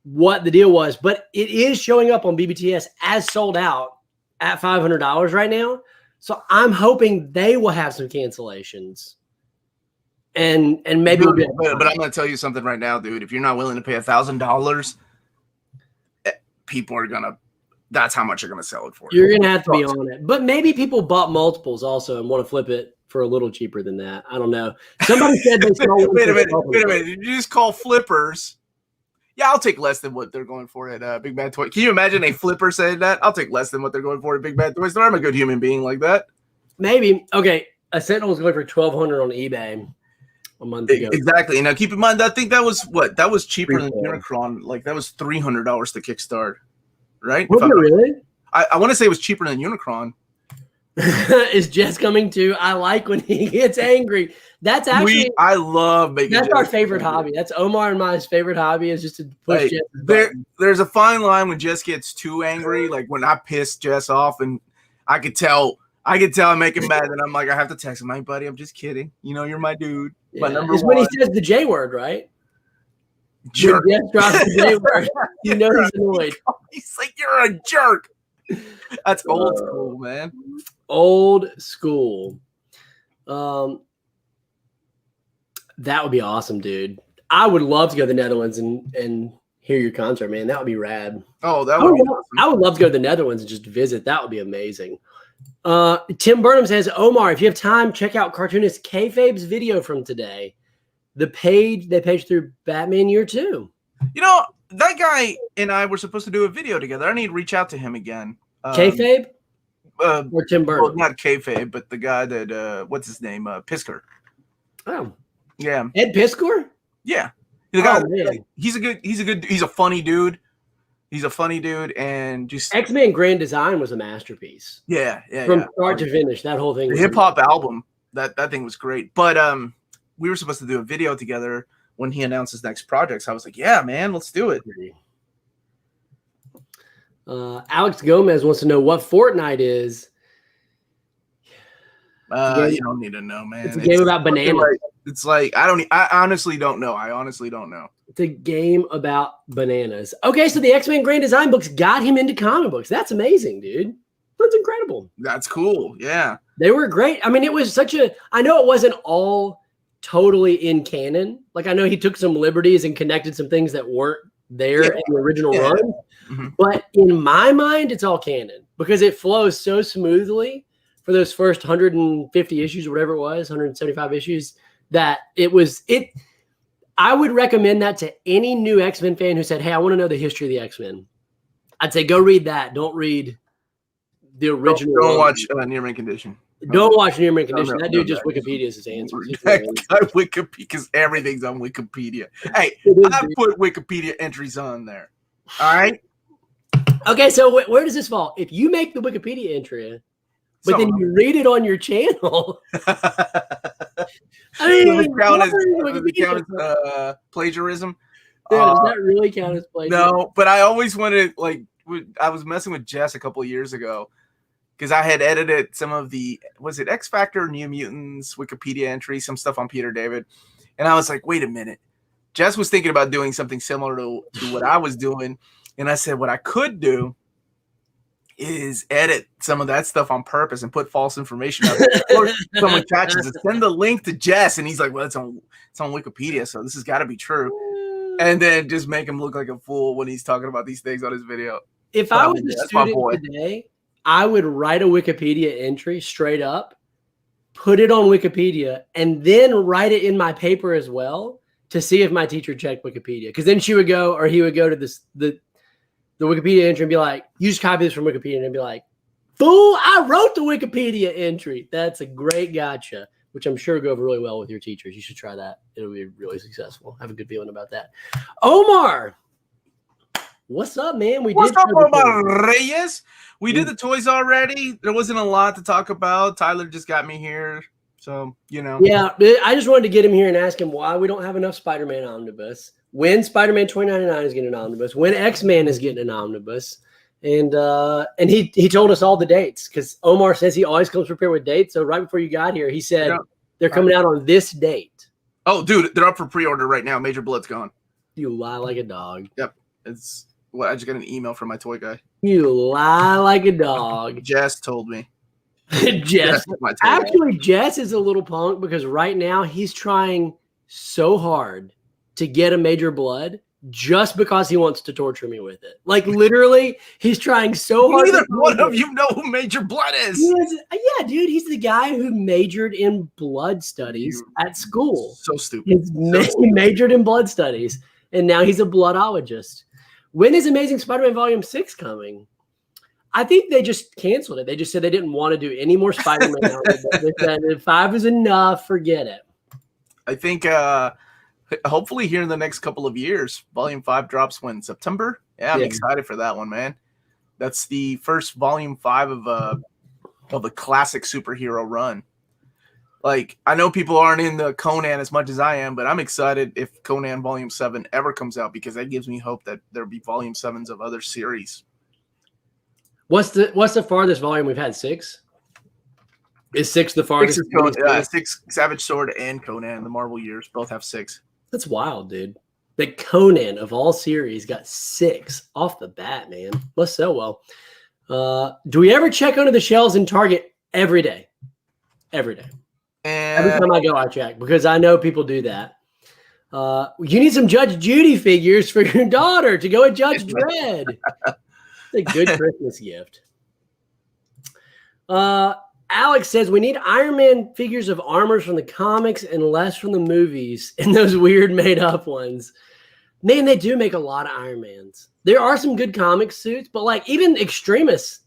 what the deal was, but it is showing up on BBTS as sold out at $500 right now. So I'm hoping they will have some cancellations. And maybe but I'm going to tell you something right now, dude. If you're not willing to pay $1,000, people are going to. That's how much you're going to sell it for. You're going to have to be on it. But maybe people bought multiples also and want to flip it for a little cheaper than that. I don't know. Somebody said they sold. Wait a minute. Did you just call flippers? Yeah, I'll take less than what they're going for at Big Bad Toy. Can you imagine a flipper saying that? I'll take less than what they're going for at Big Bad Toy Store. I'm a good human being like that. Maybe. Okay. A Sentinel was going for $1,200 on eBay a month ago. Exactly. Now, keep in mind, I think that was what? That was cheaper than Unicron. Like, that was $300 to kickstart. Right? Was it really? I want to say it was cheaper than Unicron. Is Jess coming too? I like when he gets angry. That's actually I love making. That's our favorite hobby. That's Omar and my favorite hobby is just to push Jess. There's a fine line when Jess gets too angry. Like when I piss Jess off, and I could tell I'm making mad, and I'm like, I have to text him, "Hey, buddy, I'm just kidding. You know, you're my dude." Yeah. My number one. When he says the J word, right? Jerk. Jess drops the J word. You know he's annoyed. He's like, "You're a jerk." That's old school, man. Old school. That would be awesome, dude. I would love to go to the Netherlands and hear your concert, man. That would be rad. Oh, that would be awesome. I would love to go to the Netherlands and just visit. That would be amazing. Tim Burnham says, Omar, if you have time, check out cartoonist Kayfabe's video from today. They paged through Batman Year 2. You know, that guy and I were supposed to do a video together. I need to reach out to him again. Kayfabe? Or Tim Burnham? Well, not Kayfabe, but the guy that what's his name? Pisker. Oh. Yeah. Ed Piskor? Yeah. The guy, like, he's a funny dude. He's a funny dude, and just X-Men Grand Design was a masterpiece. Yeah. From start to finish, that whole thing. The hip hop album, that thing was great. But we were supposed to do a video together when he announced his next project. So I was like, yeah, man, let's do it. Alex Gomez wants to know what Fortnite is. You don't need to know, man. It's a game about bananas. It's like I honestly don't know. It's a game about bananas. Okay, so the X-Men Grand Design books got him into comic books. That's amazing, dude. That's incredible. That's cool. Yeah. They were great. I mean, it was I know it wasn't all totally in canon. Like, I know he took some liberties and connected some things that weren't there in the original run. Mm-hmm. But in my mind, it's all canon because it flows so smoothly for those first 150 issues or whatever it was, 175 issues, that I would recommend that to any new X-Men fan who said, hey, I want to know the history of the X-Men. I'd say go read that. Don't read the original. Don't watch Near Mint Condition. Don't watch Near Mint Condition. That dude just Wikipedia's his answers. Wikipedia, because everything's on Wikipedia. Hey, I put Wikipedia entries on there. All right. Okay, so where does this fall? If you make the Wikipedia entry, but then you read it on your channel, I mean, does it count as plagiarism? Yeah, does that really count as plagiarism? No, but I always wanted, like, I was messing with Jess a couple of years ago because I had edited some of the, was it X Factor, New Mutants, Wikipedia entry, some stuff on Peter David. And I was like, wait a minute. Jess was thinking about doing something similar to what I was doing. And I said, what I could do is edit some of that stuff on purpose and put false information out there. Or someone catches it, send the link to Jess, and he's like, well, it's on Wikipedia, so this has got to be true. And then just make him look like a fool when he's talking about these things on his video. If I was a student today, I would write a Wikipedia entry straight up, put it on Wikipedia, and then write it in my paper as well to see if my teacher checked Wikipedia. Because then she would go, or he would go to the Wikipedia entry and be like, you just copy this from Wikipedia, and be like, fool, I wrote the Wikipedia entry. That's a great gotcha, which I'm sure will go over really well with your teachers. You should try that. It'll be really successful. I have a good feeling about that. Omar, what's up, man? What's up, Omar Reyes? We did the toys already. There wasn't a lot to talk about. Tyler just got me here. So, you know. Yeah, I just wanted to get him here and ask him why we don't have enough Spider-Man omnibus. When Spider-Man 2099 is getting an omnibus, when X-Men is getting an omnibus, and he told us all the dates because Omar says he always comes prepared with dates. So right before you got here, he said they're coming out on this date. Oh, dude, they're up for pre-order right now. Major Blood's gone. You lie like a dog. Yep, it's what I just got an email from my toy guy. You lie like a dog. Jess told me. Jess, actually, Jess is a little punk because right now he's trying so hard to get a Major Blood just because he wants to torture me with it. Like literally, he's trying so hard. Neither one of you know who Major Blood is. Yeah, dude, he's the guy who majored in blood studies at school. So stupid. He majored in blood studies, and now he's a bloodologist. When is Amazing Spider-Man Volume 6 coming? I think they just canceled it. They just said they didn't want to do any more Spider-Man. They said if 5 is enough, forget it. I think hopefully here in the next couple of years, Volume 5 drops when? September? Yeah, I'm excited for that one, man. That's the first Volume 5 of a classic superhero run. Like, I know people aren't into Conan as much as I am, but I'm excited if Conan Volume 7 ever comes out because that gives me hope that there'll be Volume 7s of other series. What's the farthest volume we've had? 6? Is 6 the farthest? 6 Savage Sword and Conan, the Marvel years, both have 6. That's wild, dude. The Conan of all series got 6 off the bat, man. Must sell well. Do we ever check under the shelves in Target every day? Every day. And every time I go, I check because I know people do that. You need some Judge Judy figures for your daughter to go with Judge Dredd. It's a good Christmas gift. Alex says we need Iron Man figures of armors from the comics and less from the movies and those weird made up ones. Man, they do make a lot of Iron Mans. There are some good comic suits, but like even Extremis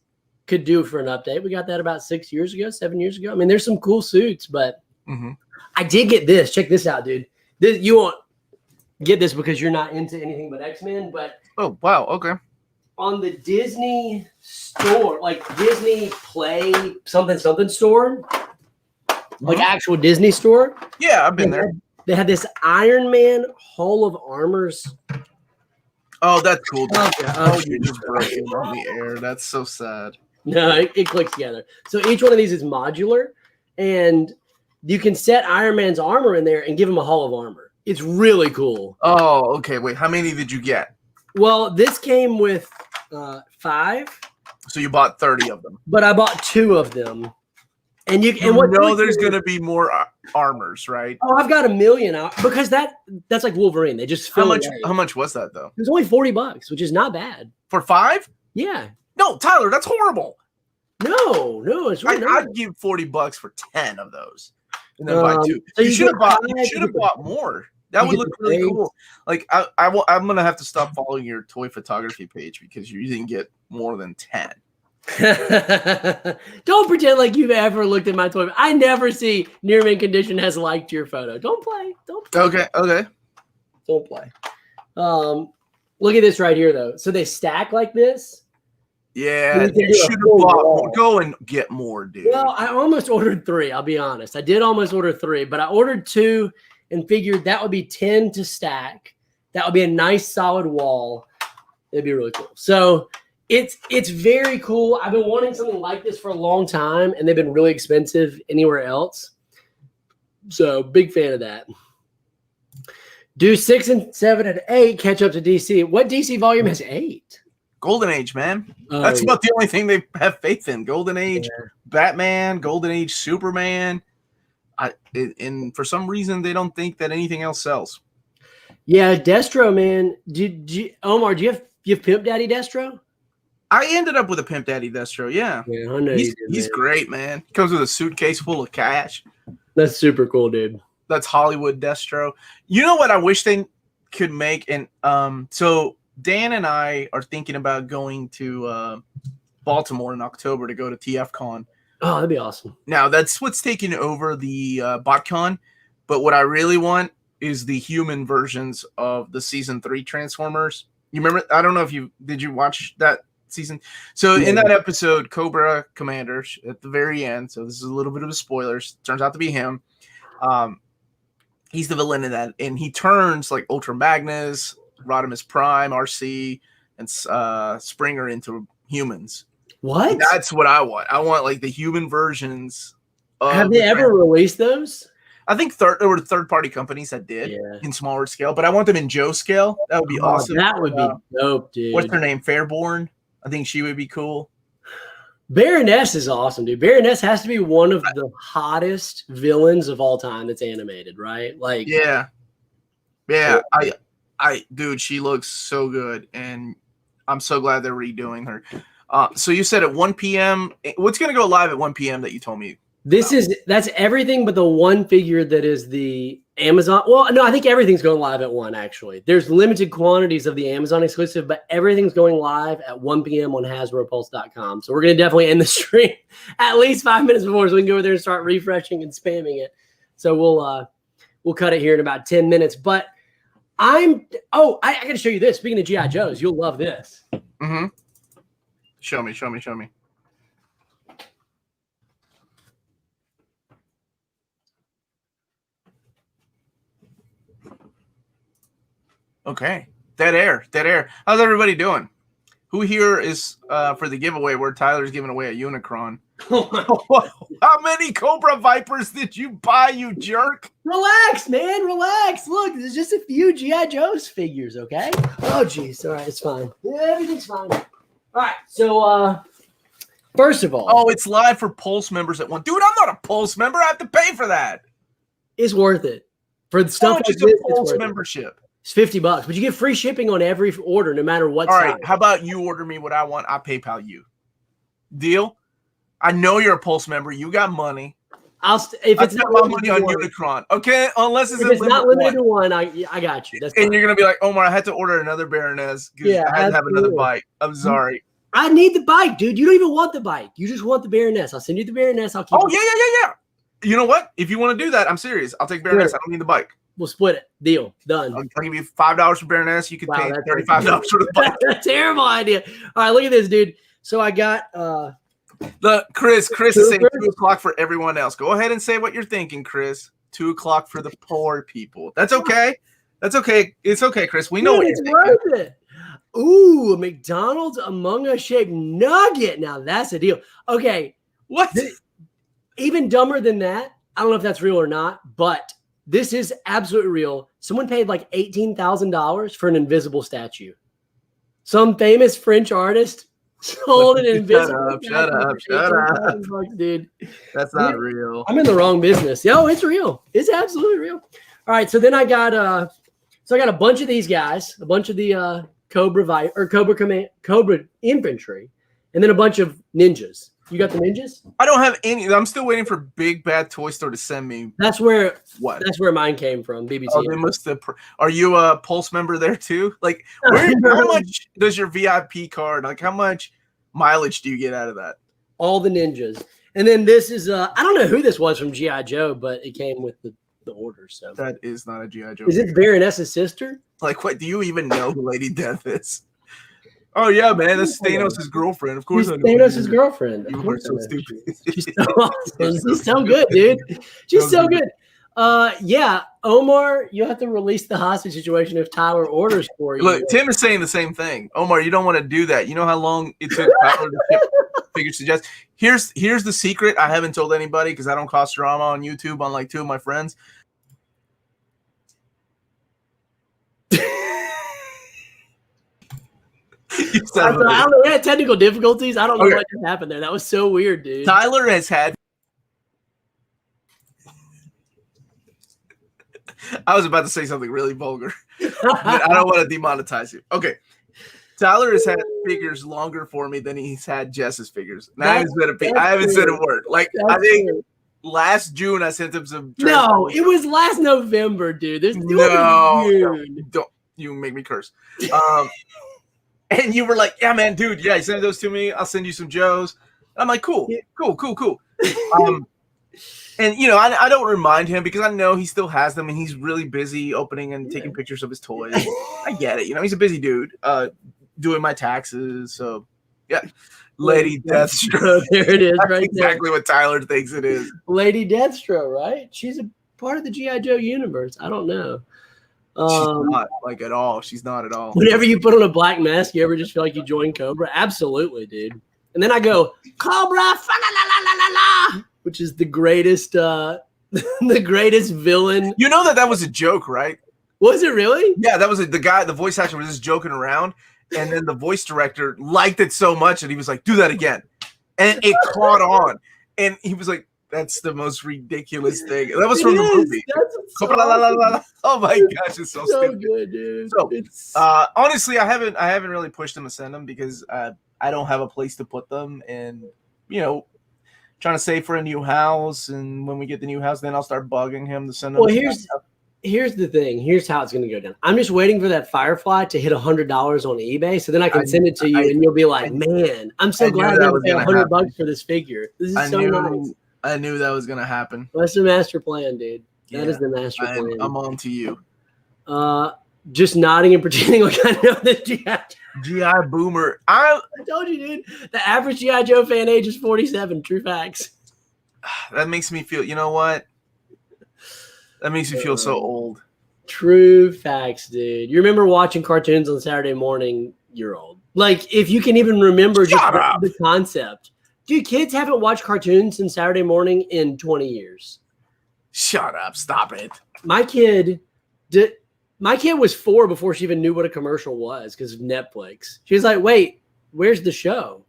could do for an update. We got that about 7 years ago. I mean, there's some cool suits, but I did get this. Check this out, dude. You won't get this because you're not into anything but X-Men, but oh wow, okay. On the Disney store, like Disney Play something store, like actual Disney store. Yeah, I've been there. They had this Iron Man Hall of Armors. Oh, that's cool. You just broke it on the air. That's so sad. No, it clicks together. So each one of these is modular, and you can set Iron Man's armor in there and give him a Hall of Armor. It's really cool. Oh, okay. Wait, how many did you get? Well, this came with 5. So you bought 30 of them. But I bought 2 of them. And there's going to be more armors, right? Oh, I've got 1 million out because that's like Wolverine. They just fill How much was that though? It was only $40, which is not bad. For 5? Yeah. No, Tyler, that's horrible. No, it's really not. I'd give $40 for 10 of those. And then buy 2. So you should have bought more. That would look really cool. Like I'm gonna have to stop following your toy photography page because you didn't get more than 10. Don't pretend like you've ever looked at my toy. I never see NearMintCondition has liked your photo. Don't play. Okay. Don't play. Look at this right here though. So they stack like this. Yeah, you should have bought more. Go and get more, dude. Well, I almost ordered 3. I'll be honest. I did almost order 3, but I ordered 2. And figured that would be 10 to stack. That would be a nice solid wall. It'd be really cool. So it's very cool. I've been wanting something like this for a long time, and they've been really expensive anywhere else. So big fan of that. Do 6 and 7 and 8 catch up to DC? What DC volume has 8? Golden Age, man. That's about the only thing they have faith in. Golden Age, Batman, Golden Age, Superman. And for some reason, they don't think that anything else sells. Yeah, Destro, man. Omar, do you have Pimp Daddy Destro? I ended up with a Pimp Daddy Destro, yeah. Yeah, I know he's great, man. He comes with a suitcase full of cash. That's super cool, dude. That's Hollywood Destro. You know what I wish they could make? And so Dan and I are thinking about going to Baltimore in October to go to TFCon. Oh, that'd be awesome. Now, that's what's taking over the BotCon. But what I really want is the human versions of the Season 3 Transformers. You remember? I don't know if did you watch that season? So in that episode, Cobra Commander at the very end, so this is a little bit of a spoilers, turns out to be him. He's the villain in that, and he turns like Ultra Magnus, Rodimus Prime, RC, and Springer into humans. What? And that's what I want. I want like the human versions. Have they ever released those? I think there were third-party companies that did in smaller scale, but I want them in Joe scale. That would be awesome. That would be dope, dude. What's her name? Fairborn. I think she would be cool. Baroness is awesome, dude. Baroness has to be one of the hottest villains of all time that's animated, right? Like, yeah. Dude, she looks so good, and I'm so glad they're redoing her. So you said at 1 p.m. What's going to go live at 1 p.m. that you told me? That's everything but the one figure that is the Amazon. Well, no, I think everything's going live at 1, actually. There's limited quantities of the Amazon exclusive, but everything's going live at 1 p.m. on HasbroPulse.com. So we're going to definitely end the stream at least 5 minutes before so we can go over there and start refreshing and spamming it. So we'll cut it here in about 10 minutes. But I got to show you this. Speaking of G.I. Joes, you'll love this. Mm-hmm. Show me. Okay. Dead air. How's everybody doing? Who here is for the giveaway where Tyler's giving away a Unicron? How many Cobra Vipers did you buy, you jerk? Relax, man. Relax. Look, there's just a few G.I. Joe's figures, okay? Oh, geez. All right, it's fine. Yeah, everything's fine. All right, so first of all. Oh, it's live for Pulse members at 1. Dude, I'm not a Pulse member. I have to pay for that. It's worth it. For the stuff like this, it's Pulse membership. It's $50, but you get free shipping on every order, no matter what. All right, how about you order me what I want? I PayPal you. Deal? I know you're a Pulse member. You got money. If it's not my money on Unicron, okay? Unless it's not limited to one, I got you. That's and fine. You're gonna be like, Omar, I had to order another Baroness because I had to have another bike. I'm sorry. I need the bike, dude. You don't even want the bike. You just want the Baroness. I'll send you the Baroness. I'll keep. Oh yeah. You know what? If you want to do that, I'm serious. I'll take Baroness. I don't need the bike. We'll split it. Deal. Done. I'll give you $5 for Baroness. You can pay $35 for the bike. That's a terrible idea. All right, look at this, dude. So I got Chris is saying 2 o'clock for everyone else. Go ahead and say what you're thinking, Chris. 2 o'clock for the poor people. That's okay. That's okay. It's okay, Chris. We know what you're thinking. Worth it. Ooh, a McDonald's Among Us shaped nugget. Now that's a deal. Okay. What? Even dumber than that. I don't know if that's real or not, but this is absolutely real. Someone paid like $18,000 for an invisible statue. Some famous French artist sold an invisible statue. Shut up. Dude. That's not real. I'm in the wrong business. Yo, it's real. It's absolutely real. All right, so then I got a bunch of these guys, a bunch of the Cobra infantry, and then a bunch of ninjas. You got the ninjas? I don't have any. I'm still waiting for Big Bad Toy Store to send me. That's where mine came from. BBT. Oh, they must have. Are you a Pulse member there too? Like, how much does your VIP card? Like, how much mileage do you get out of that? All the ninjas, and then this is I don't know who this was from G.I. Joe, but it came with the order. So that is not a G.I. Joe. Is it Baroness's sister? Like, what? Do you even know who Lady Death is? Oh yeah, man, that's Thanos' girlfriend. Of course, I know. Thanos' girlfriend. You are so stupid. She's so awesome. She's so good, dude. She's so good. Yeah, Omar, you have to release the hostage situation if Tyler orders for you. Look, Tim is saying the same thing. Omar, you don't want to do that. You know how long it took Tyler to ship figures to Jess? Here's the secret. I haven't told anybody because I don't cause drama on YouTube, unlike 2 of my friends. I don't know. We had technical difficulties. I don't know what just happened there. That was so weird, dude. Tyler has had. I was about to say something really vulgar, but I don't want to demonetize you. Okay. Tyler has had figures longer for me than he's had Jess's figures. And I haven't said a word. Like, I think last June I sent him some. No, it was last November, dude. Don't you make me curse. And you were like, yeah, man, dude, yeah, send those to me. I'll send you some Joes. I'm like, cool. And, you know, I don't remind him because I know he still has them and he's really busy opening and taking pictures of his toys. I get it. You know, he's a busy dude doing my taxes. So, yeah. Lady Deathstroke. There it is. That's right exactly there. what Tyler thinks it is. Lady Deathstroke, right? She's a part of the G.I. Joe universe. I don't know. She's not like at all. She's not at all. Whenever you put on a black mask, you ever just feel like you joined Cobra? Absolutely, dude. And then I go, Cobra, fa-la-la-la-la-la, which is the greatest the greatest villain. You know that was a joke, right? Was it really? Yeah, that was the guy, the voice actor was just joking around. And then the voice director liked it so much and he was like, do that again. And it caught on. And he was like, that's the most ridiculous thing. That was from the movie. Oh my gosh, it's so stupid. Good, dude. So, honestly, I haven't really pushed him to send them because I don't have a place to put them, and you know, trying to save for a new house. And when we get the new house, then I'll start bugging him to send them. Well, here's the thing. Here's how it's going to go down. I'm just waiting for that Firefly to hit $100 on eBay, so then I can send it to you, and you'll be like, "Man, I'm so glad I didn't pay $100 for this figure. This is so nice." I knew that was going to happen. That's the master plan, dude. That is the master plan. I'm on to you. Just nodding and pretending like I know this G.I. Boomer. I told you, dude. The average G.I. Joe fan age is 47. True facts. That makes me feel, you know what? That makes me feel so old. True facts, dude. You remember watching cartoons on Saturday morning, you're old. Like, if you can even remember just the concept. Dude, kids haven't watched cartoons since Saturday morning in 20 years. Shut up. Stop it. My kid was 4 before she even knew what a commercial was because of Netflix. She was like, wait, where's the show?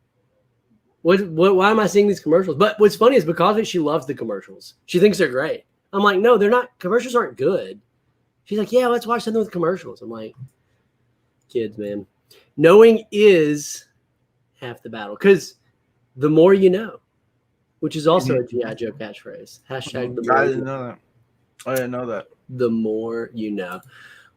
Why am I seeing these commercials? But what's funny is because of it, she loves the commercials. She thinks they're great. I'm like, no, they're not. Commercials aren't good. She's like, yeah, let's watch something with commercials. I'm like, kids, man. Knowing is half the battle. Because the more you know, which is also a G.I. Joe catchphrase. Hashtag the more I didn't know that. I didn't know that. The more you know.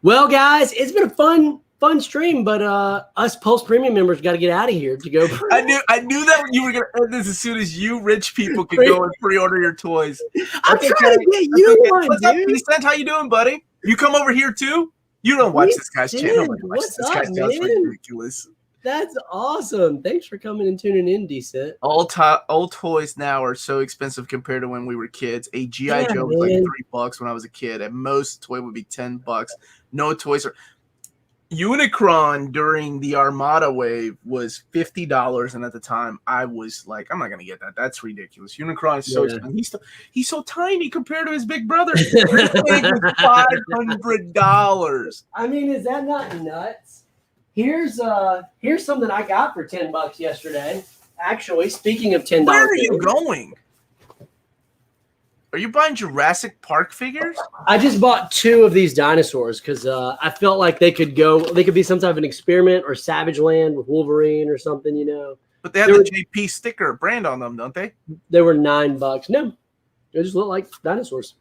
Well, guys, it's been a fun stream, but us Pulse Premium members got to get out of here to go. I knew that you were going to end this as soon as you rich people could go and pre-order your toys. I'm trying to get you one, What's up, Decent? How you doing, buddy? You come over here too? You don't watch this guy's channel. What's up, man? Ridiculous. That's awesome. Thanks for coming and tuning in, Decent. Old toys now are so expensive compared to when we were kids. A G.I. Joe was like $3 when I was a kid. At most, toy would be $10. No toys are. Unicron during the Armada wave was $50, and at the time I was like, I'm not gonna get that. That's ridiculous. Unicron is so expensive. He's so tiny compared to his big brother. $500. I mean, is that not nuts? Here's something I got for $10 yesterday. Actually, speaking of $10, where are you going? Are you buying Jurassic Park figures? I just bought 2 of these dinosaurs because I felt like they could be some type of an experiment or Savage Land with Wolverine or something, you know. But they have the JP sticker brand on them, don't they? They were $9. No, they just look like dinosaurs.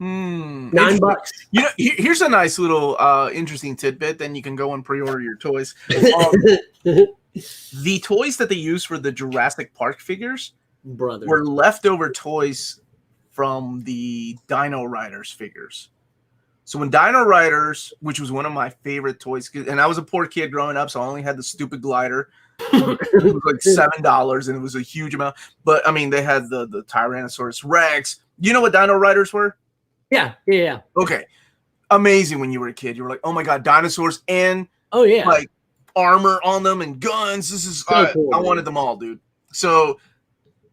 $9. You know, here's a nice little interesting tidbit. Then you can go and pre-order your toys. The toys that they use for the Jurassic Park figures were leftover toys from the Dino Riders figures. So when Dino Riders, which was one of my favorite toys, and I was a poor kid growing up, so I only had the stupid glider. It was like $7, and it was a huge amount. But I mean, they had the Tyrannosaurus Rex. You know what Dino Riders were? Yeah. Okay. Amazing when you were a kid. You were like, oh my God, dinosaurs and like armor on them and guns. This is cool, I wanted them all, dude. So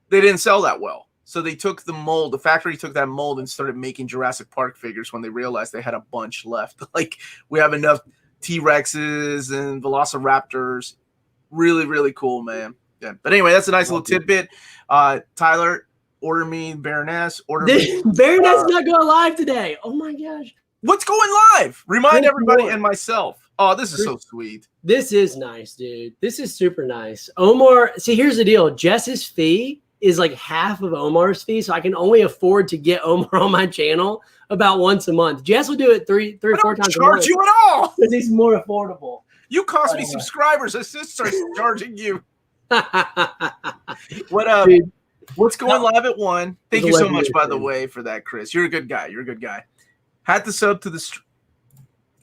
they didn't sell that well. So they took the mold, the factory took that mold and started making Jurassic Park figures when they realized they had a bunch left. Like, we have enough T-Rexes and Velociraptors. Really, really cool, man. Yeah. But anyway, that's a nice little tidbit. Tyler, order me Baroness. Baroness not going live today. Oh my gosh. What's going live? Remind everybody and myself. Oh, this is so sweet. This is nice, dude. This is super nice. Omar, see, here's the deal. Jess's fee is like half of Omar's fee, so I can only afford to get Omar on my channel about once a month. Jess will do it three or four times a month. Charge you at all because he's more affordable. You cost me subscribers. I just start charging you. What up? Dude, what's going live at 1? Thank you so much, by the way, for that, Chris. You're a good guy. You're a good guy. Had the sub to the.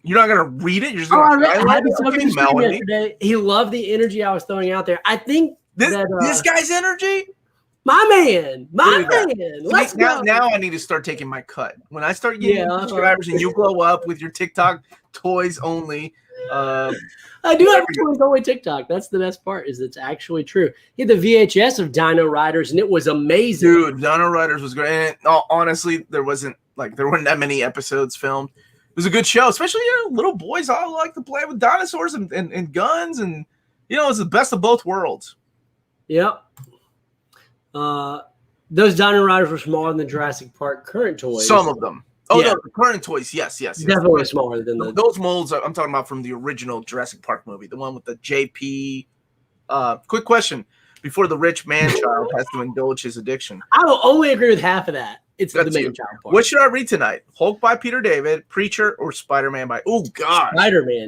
You're not gonna read it. You're just gonna. I had the sub to the stream yesterday. He loved the energy I was throwing out there. I think this guy's energy. My man. Let's go. Now I need to start taking my cut. When I start getting subscribers and you blow up with your TikTok toys only. I do have a toys only TikTok. That's the best part. Is it's actually true. He had the VHS of Dino Riders and it was amazing. Dude, Dino Riders was great. And honestly, there weren't that many episodes filmed. It was a good show, especially little boys all like to play with dinosaurs and guns, and it's the best of both worlds. Yep. Those Dino Riders were smaller than the Jurassic Park current toys. Some of them. Oh no, the current toys, yes. Definitely smaller than those molds. I'm talking about from the original Jurassic Park movie, the one with the JP. Quick question: before the rich man child has to indulge his addiction, I will only agree with half of that. It's the main child part. What should I read tonight? Hulk by Peter David, Preacher, or Spider-Man by? Oh God,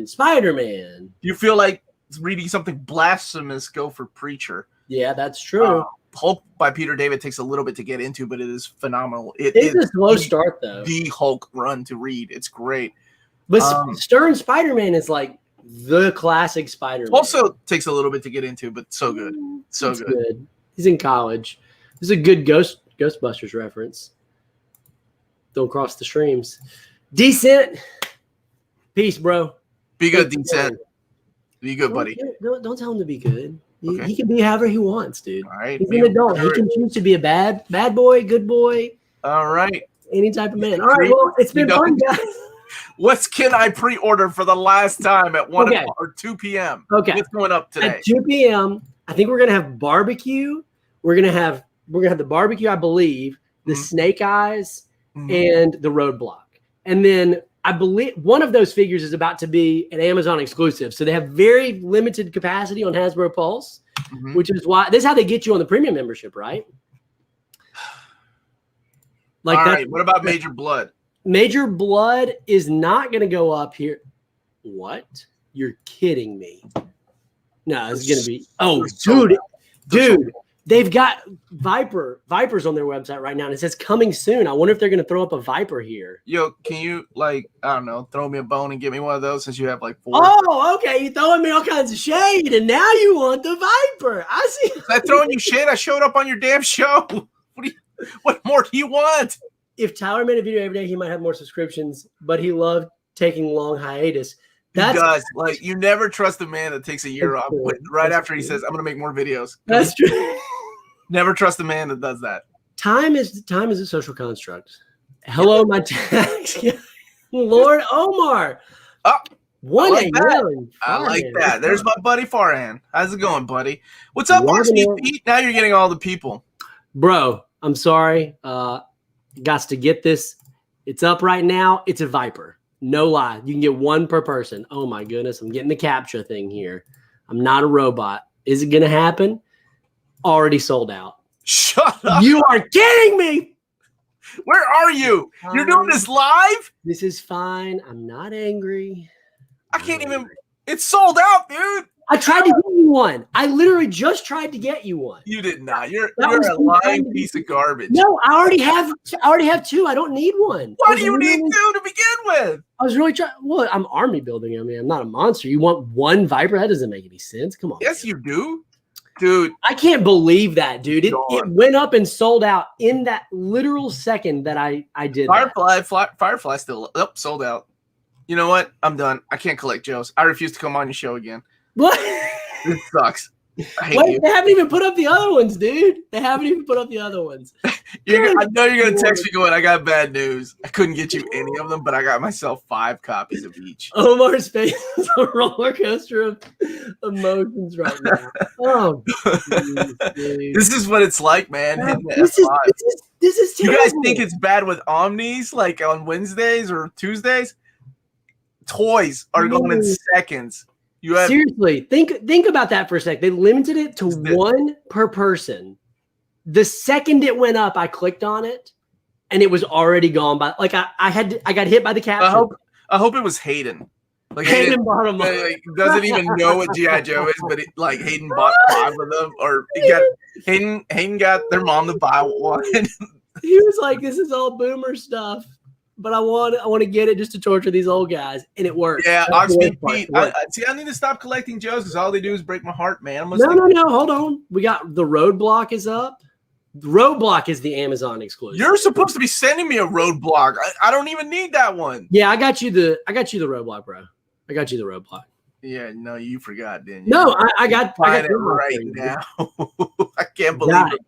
Spider-Man. You feel like reading something blasphemous? Go for Preacher. Yeah, that's true. Hulk by Peter David takes a little bit to get into, but it is phenomenal. It's a slow start, though. The Hulk run to read. It's great. But Stern Spider-Man is like the classic Spider-Man. Also takes a little bit to get into, but so good. So good. He's in college. This is a good Ghostbusters reference. Don't cross the streams. Decent. Peace, bro. Be good, Decent. Be good, buddy. Don't tell him to be good. He can be however he wants, dude. All right. He's an adult. He can choose to be a bad boy, good boy. All right. Any type of man. All right. Well, it's been fun, guys. What can I pre-order for the last time at 1 o'clock or 2 p.m.? Okay. What's going up today? At 2 p.m., I think we're gonna have barbecue. We're gonna have the barbecue, I believe, the snake eyes, and the roadblock. And then I believe one of those figures is about to be an Amazon exclusive. So they have very limited capacity on Hasbro Pulse, which is why this is how they get you on the premium membership, right? Like all right. What about Major Blood? Major Blood is not going to go up here. What? You're kidding me. No, it's going to be. Oh, dude. They've got Vipers on their website right now, and it says coming soon. I wonder if they're going to throw up a Viper here. Yo, can you, I don't know, throw me a bone and get me one of those since you have 4? Oh, okay. You're throwing me all kinds of shade, and now you want the Viper. I see. Is that throwing you shade? I showed up on your damn show. What more do you want? If Tyler made a video every day, he might have more subscriptions, but he loved taking long hiatus. He does. You never trust a man that takes a year off right after he says, I'm going to make more videos. That's true. Never trust a man that does that. Time is a social construct. Hello, my tax. Lord Omar. Oh, I like that. There's my buddy Farhan. How's it going, buddy? What's up, Varsity Pete? Now you're getting all the people. Bro, I'm sorry. Got to get this. It's up right now. It's a Viper. No lie. You can get one per person. Oh, my goodness. I'm getting the capture thing here. I'm not a robot. Is it going to happen? Already sold out. Shut up. You are kidding me. Where are you? You're doing this live? This is fine. I'm not angry. I can't even. It's sold out, dude. I tried to get you one. I literally just tried to get you one. You did not. You're a lying piece of garbage. No, I already have 2. I don't need one. Why do you need 2 to begin with? I was really trying. Well, I'm army building. I mean, I'm not a monster. You want one Viper? That doesn't make any sense. Come on. Yes, you do. Dude. I can't believe that, dude. It went up and sold out in that literal second that I did Firefly still sold out. You know what? I'm done. I can't collect Joes. I refuse to come on your show again. What? This sucks. I hate Wait, you. they haven't even put up the other ones, dude. They haven't even put up the other ones. I know you're gonna text me going, I got bad news. I couldn't get you any of them, but I got myself 5 copies of each. Omar's face is a roller coaster of emotions right now. Oh, geez, This is what it's like, man. Hitting the this F5. is You terrible. guys think it's bad with Omnis, like on Wednesdays or Tuesdays? Toys are going in seconds. You have Seriously, think about that for a sec. They limited it to 1 per person. The second it went up, I clicked on it, and it was already gone. By like I got hit by the caption. I hope it was Hayden. Like Hayden bought them. Like, doesn't even know what G.I. Joe is, but Hayden bought 5 of them, or Hayden got their mom to buy one. He was like, "This is all boomer stuff." But I want to get it just to torture these old guys, and it works. Yeah, Oxmead Pete. I need to stop collecting Joes because all they do is break my heart, man. No. Hold on. We got the Roadblock is up. Roadblock is the Amazon exclusive. You're supposed to be sending me a Roadblock. I don't even need that one. Yeah, I got you the Roadblock, bro. I got you the Roadblock. Yeah, no, you forgot, didn't you? No, I got it right now. I can't believe it.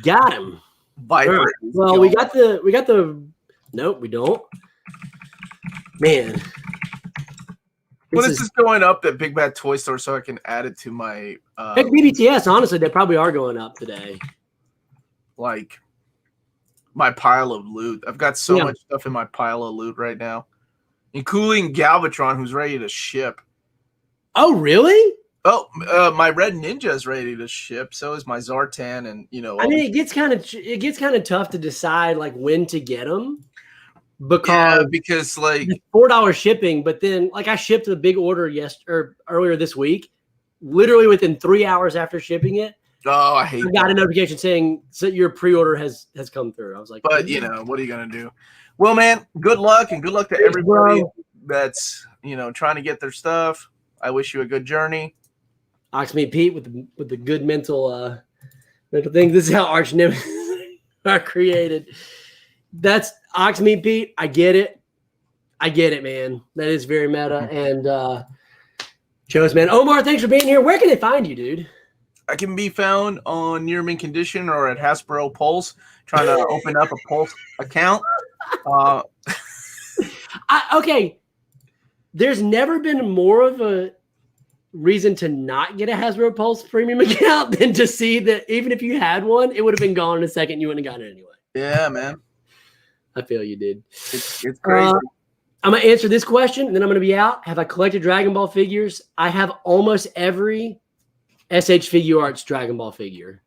Got him. Viper. Right. Well, we got the. Nope, we don't. Man. When is this going up at Big Bad Toy Store so I can add it to my Heck, BBTS, honestly, they probably are going up today. Like my pile of loot. I've got so much stuff in my pile of loot right now. Including Galvatron, who's ready to ship. Oh, really? Oh, my Red Ninja is ready to ship. So is my Zartan, and I mean, it gets kind of tough to decide like when to get them because like $4 shipping. But then like I shipped a big order earlier this week, literally within 3 hours after shipping it. Oh, I got a notification saying so your pre-order has come through. I was like, but what are you gonna do? Well, man, good luck and good luck to everybody that's trying to get their stuff. I wish you a good journey. Oxmead Pete with the good mental thing. This is how arch nemesis are created. That's Oxmead Pete. I get it, man. That is very meta. And Joe's, man. Omar, thanks for being here. Where can they find you, dude? I can be found on NearMintCondition or at Hasbro Pulse, trying to open up a Pulse account. Okay. There's never been more of a reason to not get a Hasbro Pulse premium account than to see that even if you had one, it would have been gone in a second. You wouldn't have gotten it anyway. Yeah, man. I feel you did. It's crazy. I'm going to answer this question, and then I'm going to be out. Have I collected Dragon Ball figures? I have almost every SH Figure Arts Dragon Ball figure.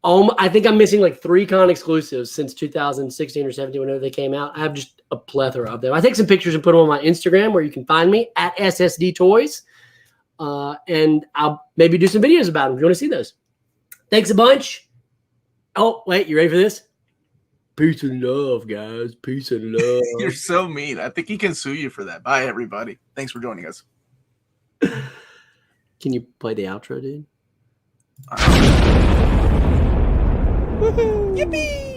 I think I'm missing like 3 con exclusives since 2016 or 17, whenever they came out. I have just a plethora of them. I take some pictures and put them on my Instagram, where you can find me at SSD Toys. And I'll maybe do some videos about them if you want to see those. Thanks a bunch. Oh, wait, you ready for this? Peace and love, guys. Peace and love. You're so mean. I think he can sue you for that. Bye, everybody. Thanks for joining us. Can you play the outro, dude? Yippee!